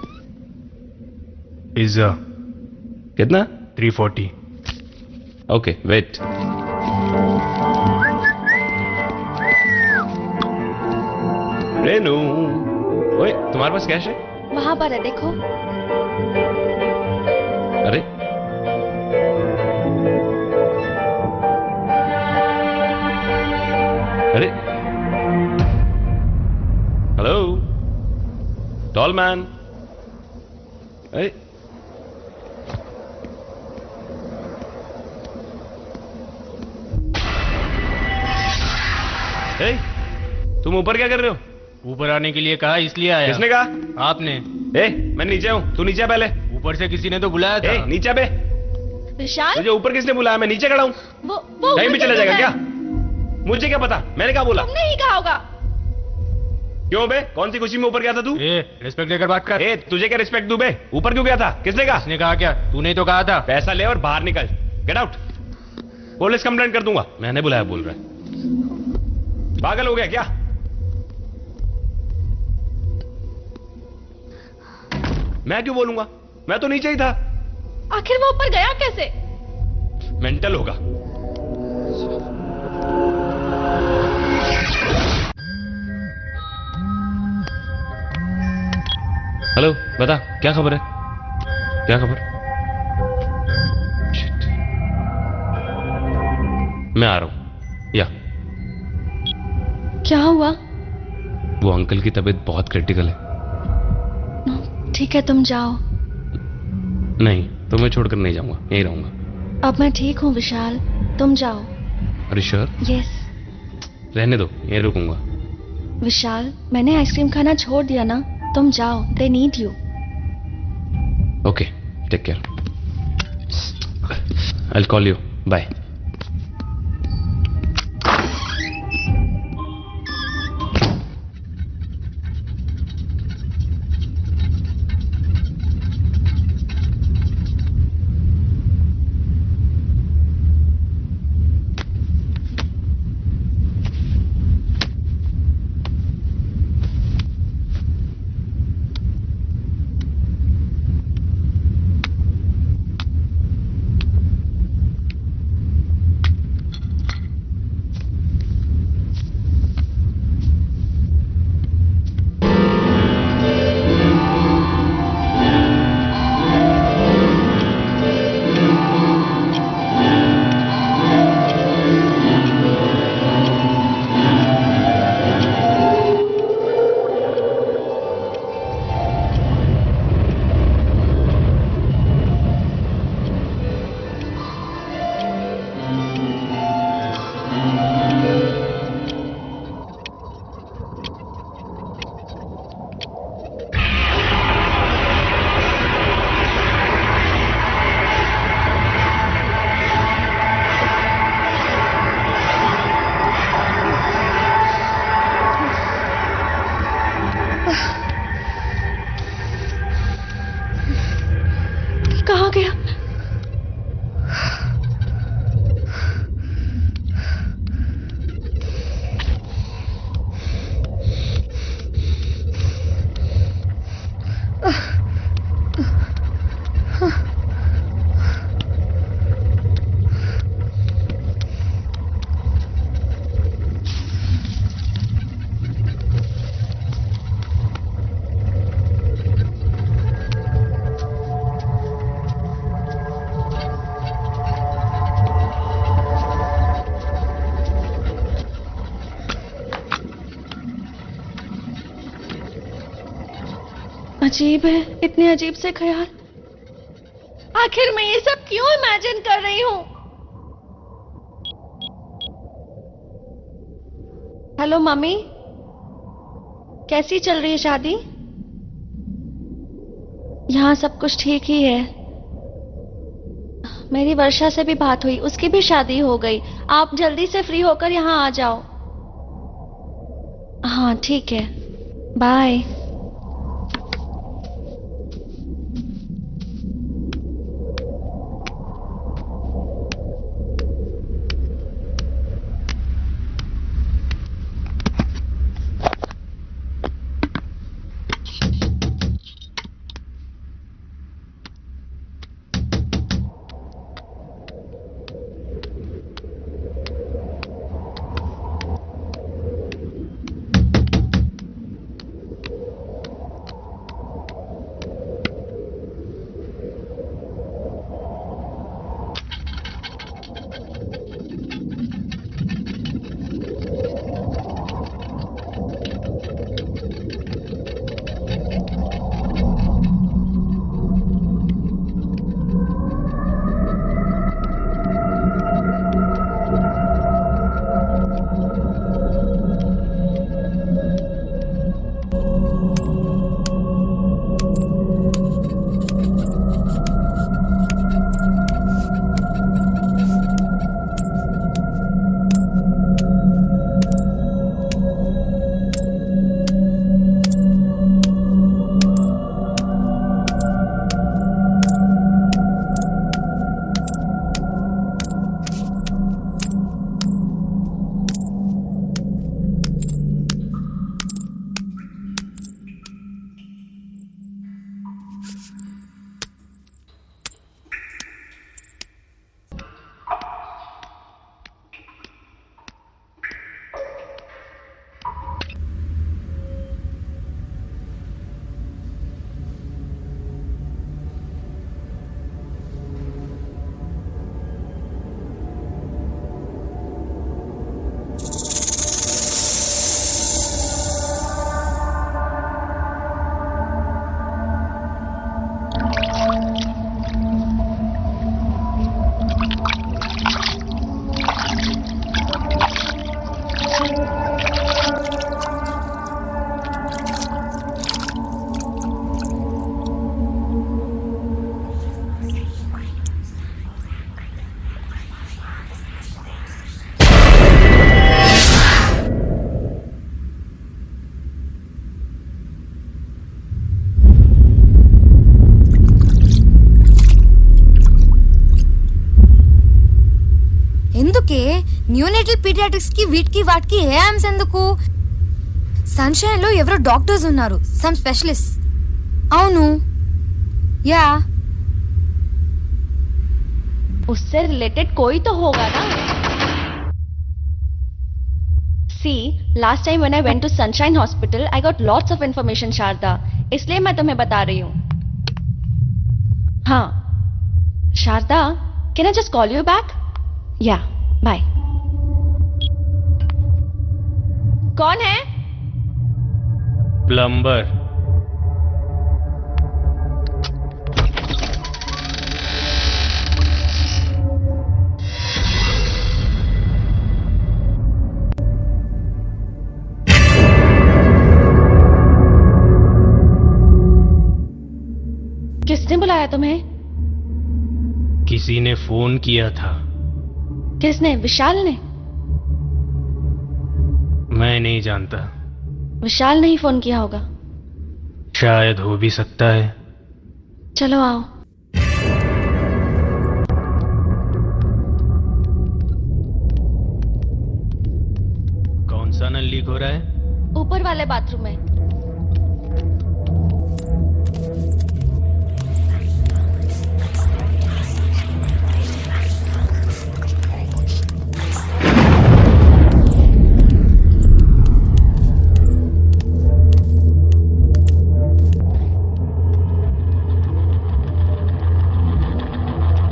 पिज्जा कितना? 340। Okay, wait. रेनू, ओए, तुम्हारे पास कैश है? वहां पर है, देखो। अरे अरे, हेलो टॉल मैन। अरे ए, तुम ऊपर क्या कर रहे हो? ऊपर आने के लिए कहा, इसलिए आया। किसने कहा? आपने। ए, मैं नीचे हूँ, तू नीचे आ पहले। ऊपर से किसी ने तो बुलाया था। ए, नीचे बे। विशाल, तुझे ऊपर किसने बुलाया? मैं नीचे खड़ा हूँ। वो टाइम भी चला जाएगा क्या? मुझे क्या पता, मैंने क्या बोला? तुमने ही कहा होगा। क्यों बे, कौन सी खुशी में ऊपर गया था तू? ए, रिस्पेक्ट देकर बात कर। ए, तुझे क्या रिस्पेक्ट दूं बे? ऊपर क्यों गया था? किसने कहा? किसने कहा क्या? तूने ही तो कहा था। पैसा ले और बाहर निकल, गेट आउट। पुलिस कंप्लेंट कर दूंगा। मैंने बुलाया बोल रहा है। पागल हो गया क्या? मैं क्यों बोलूंगा? मैं तो नीचे ही था। आखिर वो ऊपर गया कैसे? मेंटल होगा। हेलो, बता क्या खबर है? क्या खबर? Shit. मैं आ रहा हूं। या क्या हुआ? वो अंकल की तबीयत बहुत क्रिटिकल है। ठीक है, तुम जाओ। नहीं, तुम्हें छोड़कर नहीं जाऊंगा, यहीं रहूंगा। अब मैं ठीक हूँ विशाल, तुम जाओ। अरे श्योर? यस। रहने दो, यहीं रुकूंगा। विशाल, मैंने आइसक्रीम खाना छोड़ दिया ना, तुम जाओ, they need you. Okay, take care. I will call you, bye. कहाँ गया? अजीब है, इतने अजीब से ख्याल। आखिर मैं ये सब क्यों इमेजिन कर रही हूँ? हेलो मम्मी, कैसी चल रही है शादी? यहाँ सब कुछ ठीक ही है। मेरी वर्षा से भी बात हुई, उसकी भी शादी हो गई। आप जल्दी से फ्री होकर यहाँ आ जाओ। हाँ ठीक है, बाय। ఎందుకే న్యూనేటల్ పీడియాట్రిక్స్ కి వీటికి వాటికి ఏ యామ్స్ ఎందుకు? సన్షైన్ లో ఎవరో డాక్టర్స్ ఉన్నారు, సమ్ స్పెషలిస్ట్. అవును, యా. उससे रिलेटेड कोई तो होगा ना. See, last time when I went to Sunshine Hospital, I got lots of information, Sharda. इसलिए मैं तुम्हें बता रही हूँ. हाँ, Sharda, can I just call you back? Yeah, bye. कौन है? प्लम्बर. किसने बुलाया तुम्हें? किसी ने फोन किया था. किसने? विशाल ने? मैं नहीं जानता. विशाल ने ही फोन किया होगा. शायद हो भी सकता है. चलो आओ. कौन सा नल लीक हो रहा है? ऊपर वाले बाथरूम में.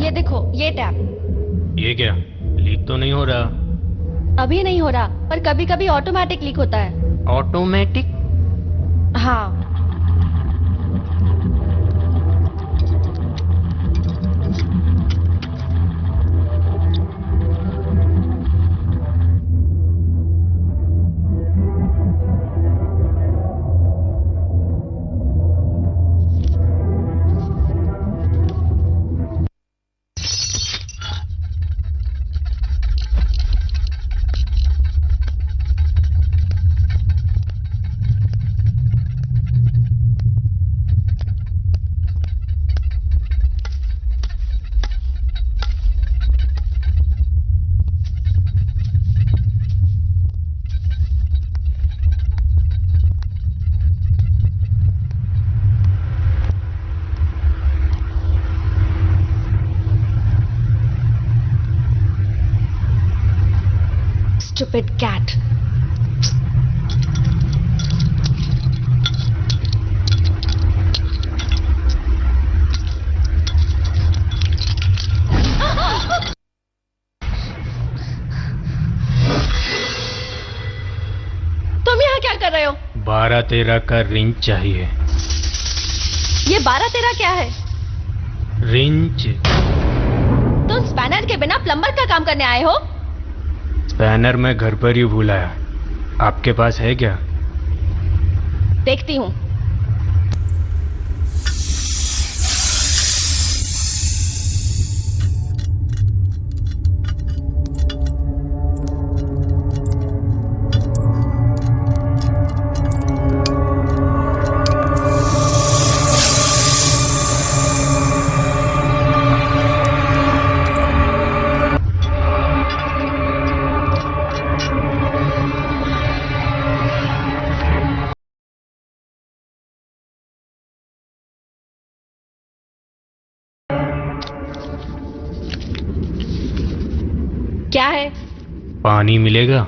ये देखो, ये टैप. ये क्या? लीक तो नहीं हो रहा. अभी नहीं हो रहा, पर कभी कभी ऑटोमेटिक लीक होता है. ऑटोमेटिक? हाँ. Stupid cat. तुम यहाँ क्या कर रहे हो? 12-13 का रिंच चाहिए. ये 12-13 क्या है? रिंच. तुम स्पैनर के बिना प्लम्बर का काम करने आए हो? स्पैनर मैं घर पर ही भूल आया. आपके पास है क्या? देखती हूँ. क्या है? पानी मिलेगा?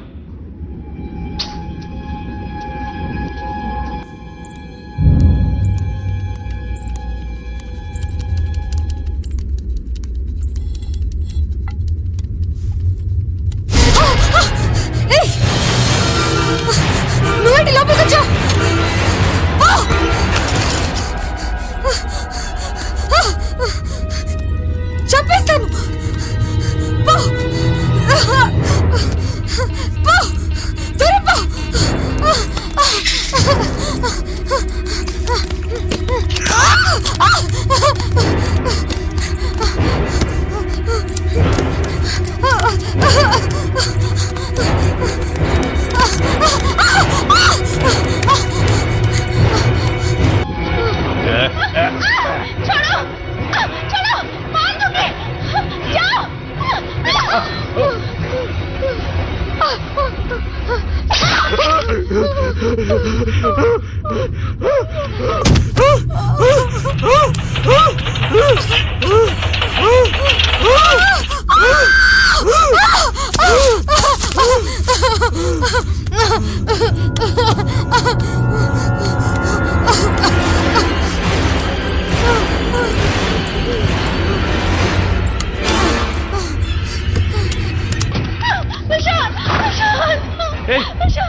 చంపేస్తాను.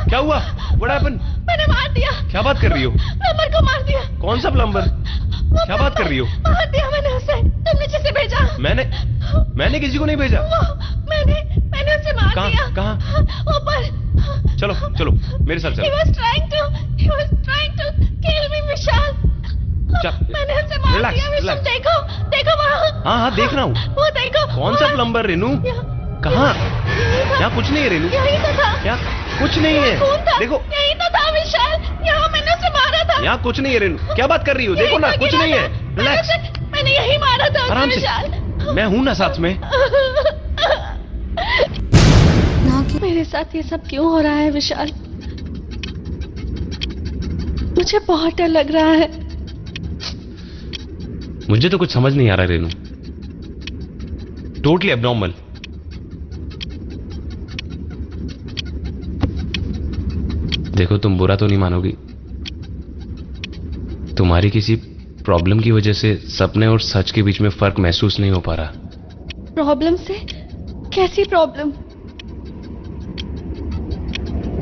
क्या हुआ? What happened? मैंने मार दिया। क्या बात कर रही हो? प्लम्बर को मार दिया। कौन सा प्लम्बर? क्या बात कर रही हो? मार दिया मैंने उसे। तुमने जिसे भेजा? मैंने किसी को नहीं भेजा। मैंने उसे मार दिया। कहाँ? ऊपर। चलो मेरे साथ He चलो। was trying to kill me, विशाल। मैंने उसे मार दिया। विशाल देखो वहाँ। हाँ देख रहा हूँ। वो देखो। कौन सा प्लम्बर रेनू? कहाँ? यहाँ कुछ नहीं है रेनू। यही तो था। क्या? कुछ नहीं है। देखो यही तो था विशाल। यहाँ मैंने उसे मारा था। यहाँ कुछ नहीं है रेनू। क्या बात कर रही हो? देखो ना कुछ नहीं है। रिलैक्स। मैंने यही मारा था आराम से। विशाल। मैं हूँ ना साथ में। मेरे साथ ये सब क्यों हो रहा है विशाल? मुझे बहुत डर लग रहा है। मुझे तो कुछ समझ नहीं आ रहा रेनू। Totally abnormal. देखो तुम बुरा तो नहीं मानोगी। तुम्हारी किसी प्रॉब्लम की वजह से सपने और सच के बीच में फर्क महसूस नहीं हो पा रहा। प्रॉब्लम से? कैसी प्रॉब्लम?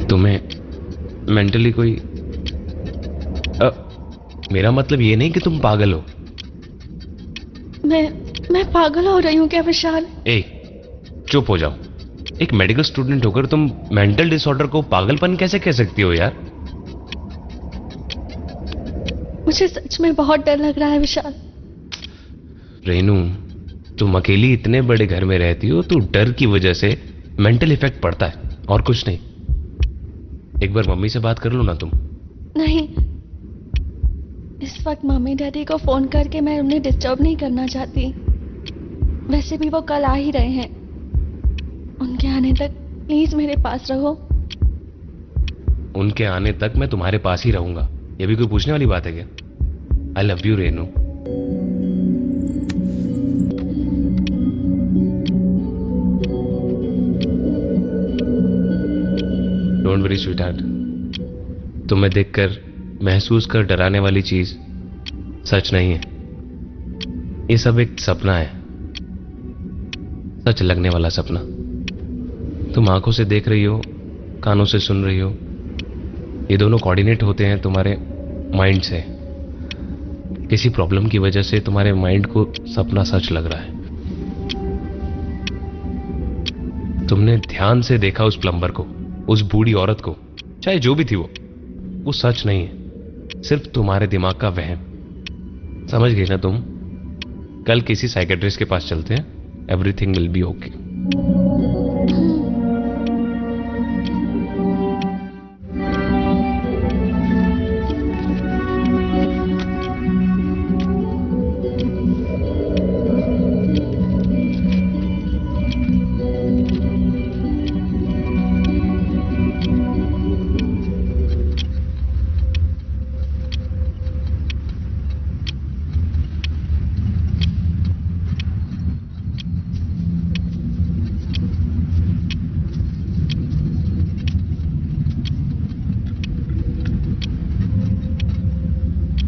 तुम्हें मेंटली कोई मेरा मतलब ये नहीं कि तुम पागल हो। मैं पागल हो रही हूँ क्या विशाल? चुप हो जाओ। एक मेडिकल स्टूडेंट होकर तुम मेंटल डिसऑर्डर को पागलपन कैसे कह सकती हो यार? मुझे सच में बहुत डर लग रहा है विशाल। रेनू, तुम अकेली इतने बड़े घर में रहती हो तो डर की वजह से मेंटल इफेक्ट पड़ता है और कुछ नहीं। एक बार मम्मी से बात कर लो ना तुम। नहीं, इस वक्त मम्मी डैडी को फोन करके मैं उन्हें डिस्टर्ब नहीं करना चाहती। वैसे भी वो कल आ ही रहे हैं। उनके आने तक प्लीज मेरे पास रहो। उनके आने तक मैं तुम्हारे पास ही रहूंगा। ये भी कोई पूछने वाली बात है क्या? I love you Renu. Don't worry sweetheart. तुम्हें देखकर महसूस कर डराने वाली चीज सच नहीं है। ये सब एक सपना है, सच लगने वाला सपना। तुम आंखों से देख रही हो, कानों से सुन रही हो। ये दोनों कोऑर्डिनेट होते हैं तुम्हारे माइंड से। किसी प्रॉब्लम की वजह से तुम्हारे माइंड को सपना सच लग रहा है। तुमने ध्यान से देखा उस प्लम्बर को, उस बूढ़ी औरत को, चाहे जो भी थी वो सच नहीं है, सिर्फ तुम्हारे दिमाग का वहम। समझ गई ना तुम? कल किसी साइकेट्रिस्ट के पास चलते हैं। Everything will be okay.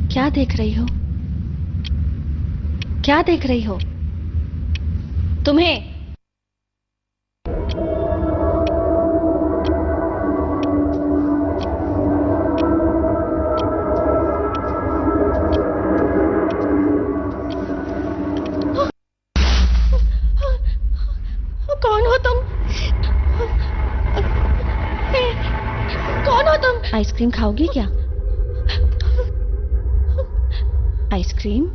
क्या देख रही हो? क्या देख रही हो? तुम्हें कौन हो तुम? कौन हो तुम? आइसक्रीम खाओगी क्या? आइसक्रीम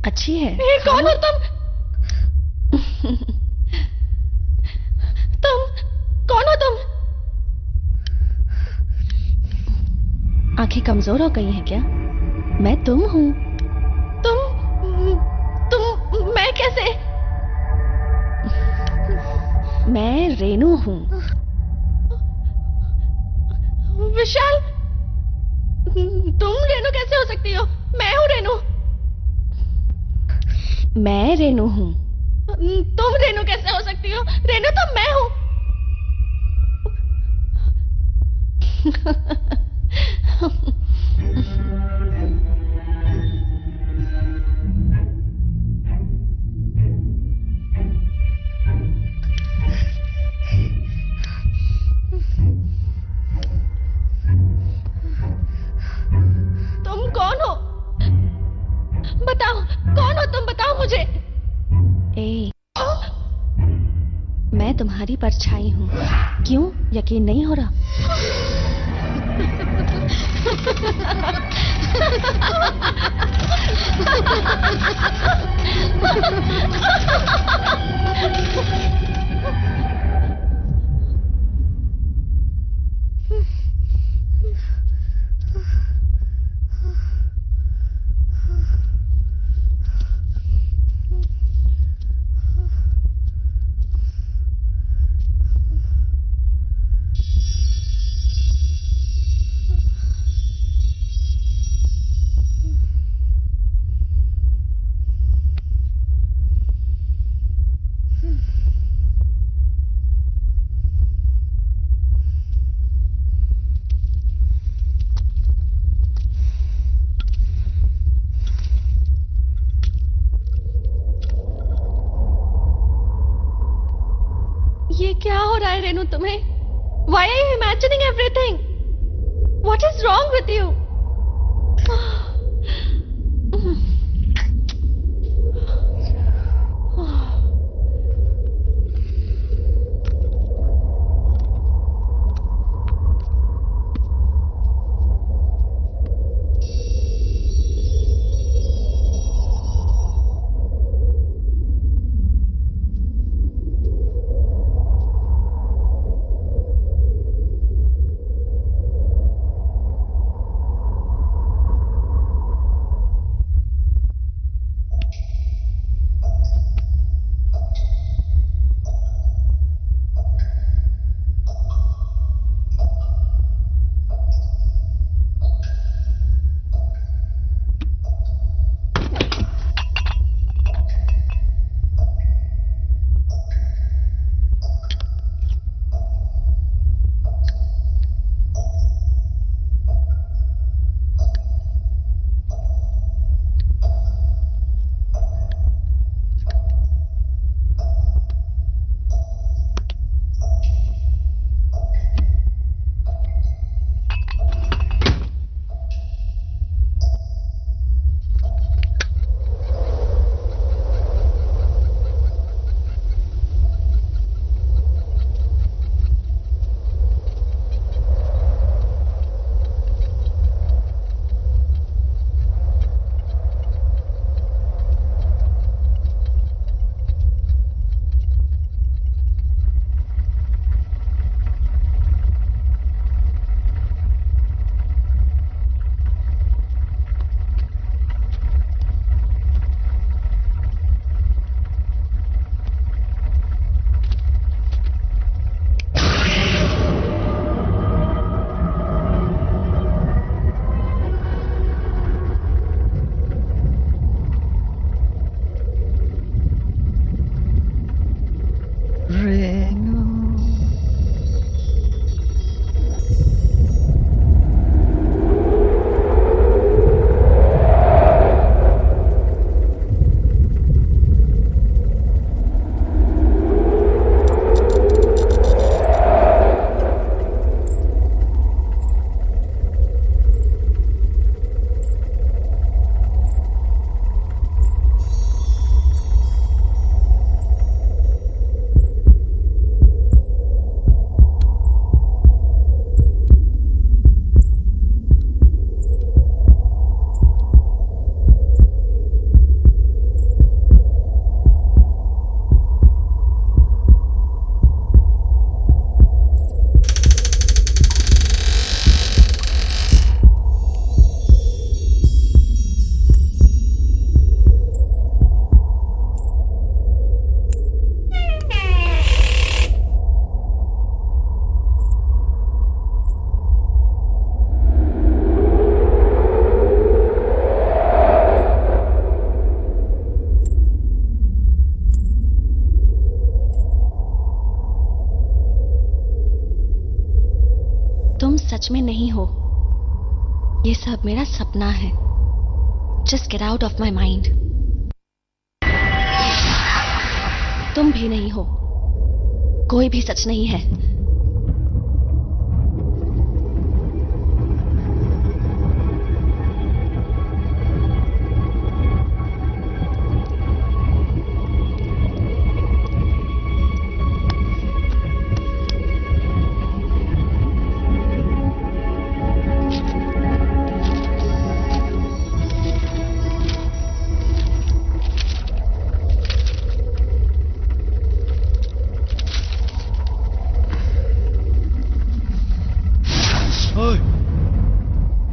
अच्छी है। कौन हो तुम? तुम कौन हो तुम? आंखें कमजोर हो गई हैं क्या? मैं तुम हूं। तुम मैं कैसे? मैं रेनू हूँ। विशाल, तुम रेनू कैसे हो सकती हो? मैं हूँ रेनू। मैं रेनू हूँ। तुम रेनू कैसे हो सकती हो? रेनू तो मैं हूँ। तुम कौन हो? बताओ, कौन हो तुम? बताओ मुझे। ए, मैं तुम्हारी परछाई हूँ। क्यों यकीन नहीं हो रहा? ये क्या हो रहा है रेनू तुम्हें? Why are you imagining everything? What is wrong with you? सच में नहीं हो। ये सब मेरा सपना है। Just get out of my mind. तुम भी नहीं हो। कोई भी सच नहीं है।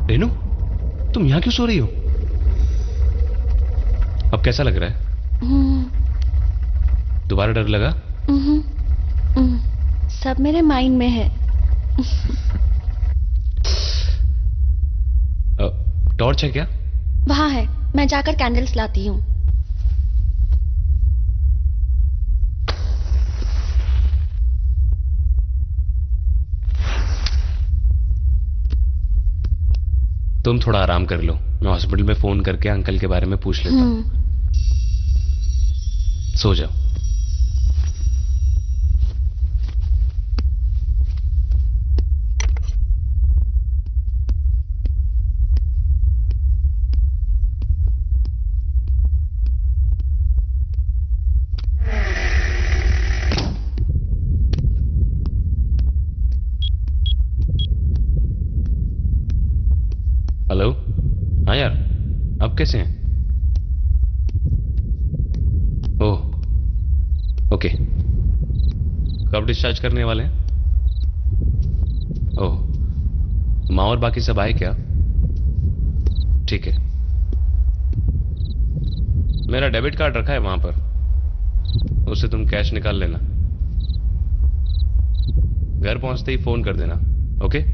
रेनू, तुम यहाँ क्यों सो रही हो? अब कैसा लग रहा है? दोबारा डर लगा? सब मेरे माइंड में है। टॉर्च है क्या? वहां है, मैं जाकर कैंडल्स लाती हूँ। तुम थोड़ा आराम कर लो, मैं हॉस्पिटल में फोन करके अंकल के बारे में पूछ लेता हूँ। सो जाओ। हेलो, हाँ यार, अब कैसे हैं? ओह, ओके। कब डिस्चार्ज करने वाले हैं? ओह, माँ और बाकी सब आए क्या? ठीक है। मेरा डेबिट कार्ड रखा है वहां पर, उससे तुम कैश निकाल लेना। घर पहुंचते ही फोन कर देना, ओके?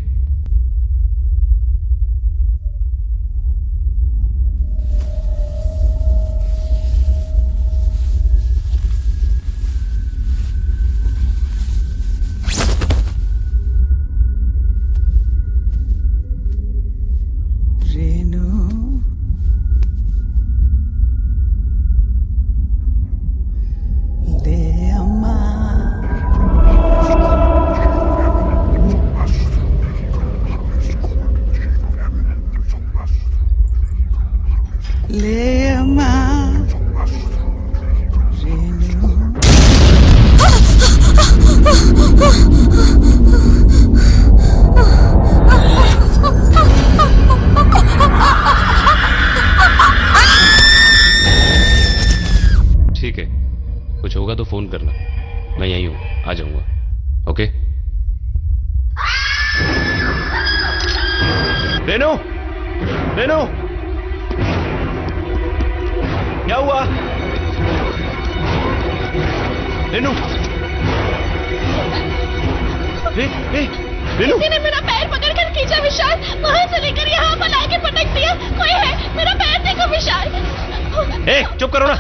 ठीक है, कुछ होगा तो फोन करना, मैं यहीं हूं, आ जाऊंगा, ओके? रेनू, रेनू, क्या हुआ? रेनू, रेनू, किसी ने मेरा पैर पकड़कर खींचा विशाल, वहां से लेकर यहाँ पर लाके पटक दिया। कोई है? मेरा पैर देखो विशाल। चुप करो ना,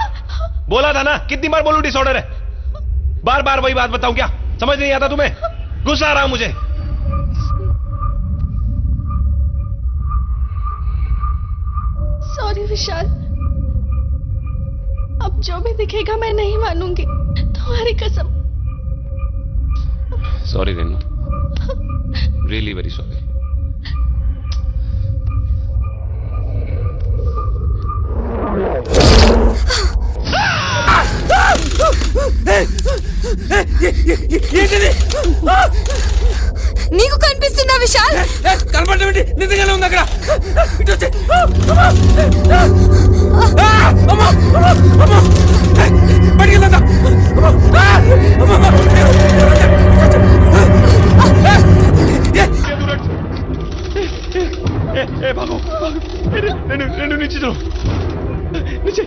बोला था ना, कितनी बार बोलूं डिसऑर्डर है? बार बार वही बात बताऊं क्या? समझ नहीं आता तुम्हें? गुस्सा आ रहा मुझे। सॉरी विशाल, अब जो भी दिखेगा मैं नहीं मानूंगी, तुम्हारी कसम। Sorry Renu, really very sorry. నీకు కనిపిస్తుందా విశాల్? కనపడేంటి? నిజంగానే ఉంది అక్కడ. బయటికి వెళ్తా. भागो, रेनू नीचे चलो, नीचे।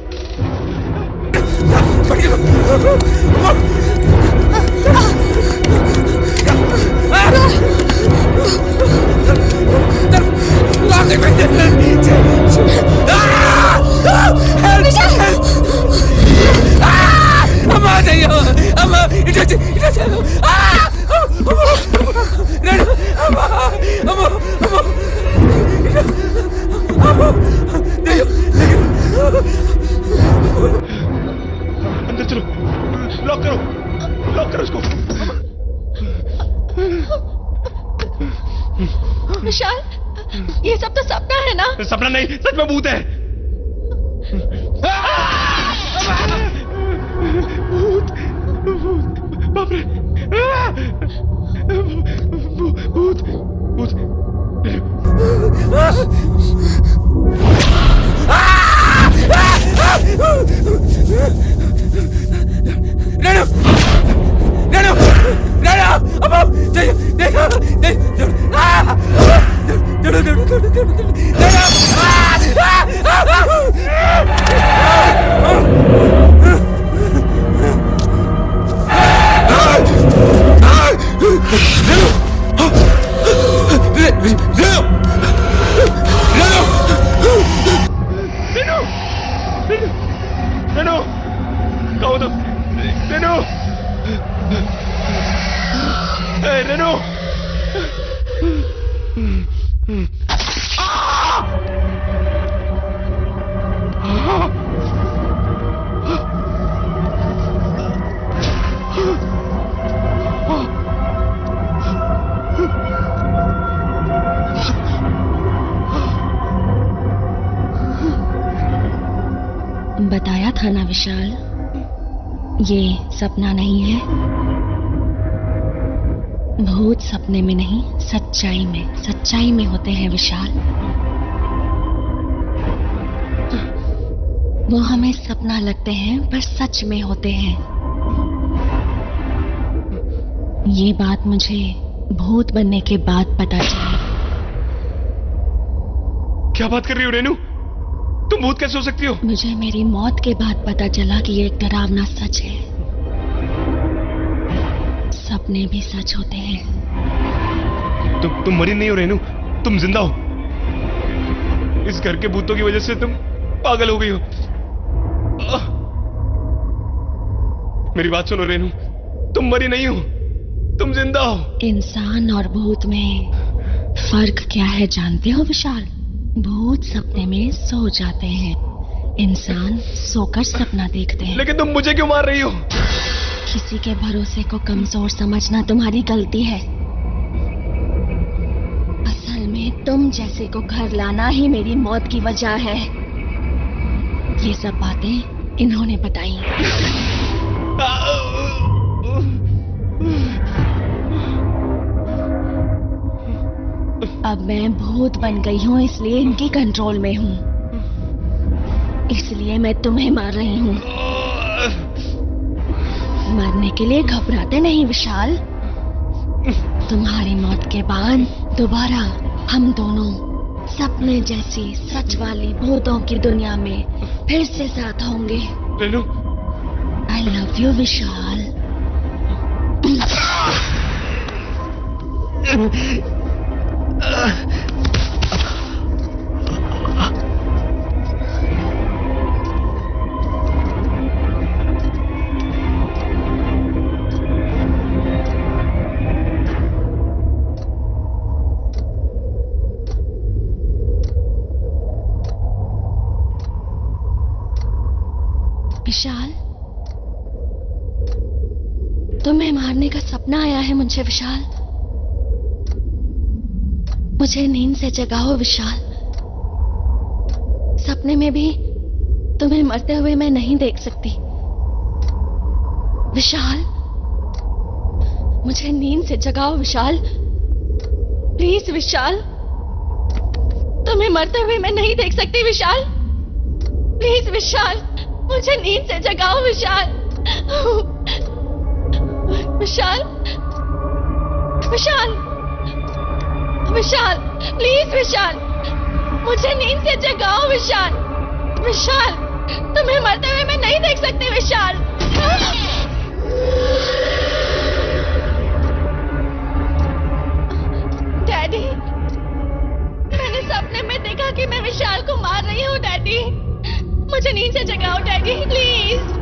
అమ్మా लॉक करो, लॉक करो उसको। विशाल, ये सब तो सपना है ना? सपना नहीं, सच में भूत है। भूत, भूत, बाप रे, भूत, भूत। रेणु, रेणु, रेणु, अब देखो, रेणु, कहो तुम, रेणु, रेणु, बताया था ना विशाल, ये सपना नहीं है। भूत सपने में नहीं, सच्चाई में होते हैं विशाल। वो हमें सपना लगते हैं पर सच में होते हैं। ये बात मुझे भूत बनने के बाद पता चली। क्या बात कर रही हो रेणु? तुम भूत कैसे हो सकती हो? मुझे मेरी मौत के बाद पता चला कि ये एक डरावना सच है। सपने भी सच होते हैं। तुम मरी नहीं हो रेणु, तुम जिंदा हो। इस घर के भूतों की वजह से तुम पागल हो गई हो। मेरी बात सुनो रेणु, तुम मरी नहीं हो, तुम जिंदा हो। इंसान और भूत में फर्क क्या है जानते हो विशाल? भूत सपने में सो जाते हैं, इंसान सोकर सपना देखते हैं। लेकिन तुम मुझे क्यों मार रही हो? किसी के भरोसे को कमजोर समझना तुम्हारी गलती है। असल में तुम जैसे को घर लाना ही मेरी मौत की वजह है। ये सब बातें इन्होंने बताई। अब मैं भूत बन गई हूँ, इसलिए इनकी कंट्रोल में हूँ। इसलिए मैं तुम्हें मार रही हूँ। मरने के लिए घबराते नहीं विशाल। तुम्हारी मौत के बाद दोबारा हम दोनों सपने जैसी सच वाली भूतों की दुनिया में फिर से साथ होंगे। आई लव यू विशाल। विशाल, तुम्हें मारने का सपना आया है मुझे विशाल। मुझे नींद से जगाओ विशाल। सपने में भी तुम्हें मरते हुए मैं नहीं देख सकती। विशाल, मुझे नींद से जगाओ विशाल, प्लीज विशाल। तुम्हें मरते हुए मैं नहीं देख सकती विशाल, प्लीज विशाल, मुझे नींद से जगाओ विशाल। विशाल, विशाल, विशाल, प्लीज विशाल, मुझे नींद से जगाओ विशाल। विशाल, तुम्हें मरते हुए मैं नहीं देख सकती विशाल। डैडी, मैंने सपने में देखा कि मैं विशाल को मार रही हूँ। डैडी, मुझे नींद से जगाओ डैडी, प्लीज।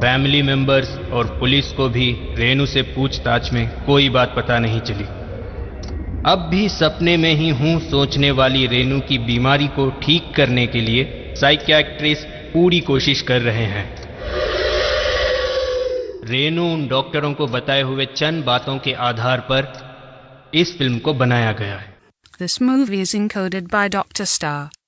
फैमिली मेंबर्स और पुलिस को भी रेणु से पूछताछ में कोई बात पता नहीं चली। अब भी सपने में ही हूं सोचने वाली रेनू की बीमारी को ठीक करने के लिए साइकियाट्रिस्ट पूरी कोशिश कर रहे हैं। रेनू उन डॉक्टरों को बताए हुए चंद बातों के आधार पर इस फिल्म को बनाया गया है। This movie is encoded by Dr. Star.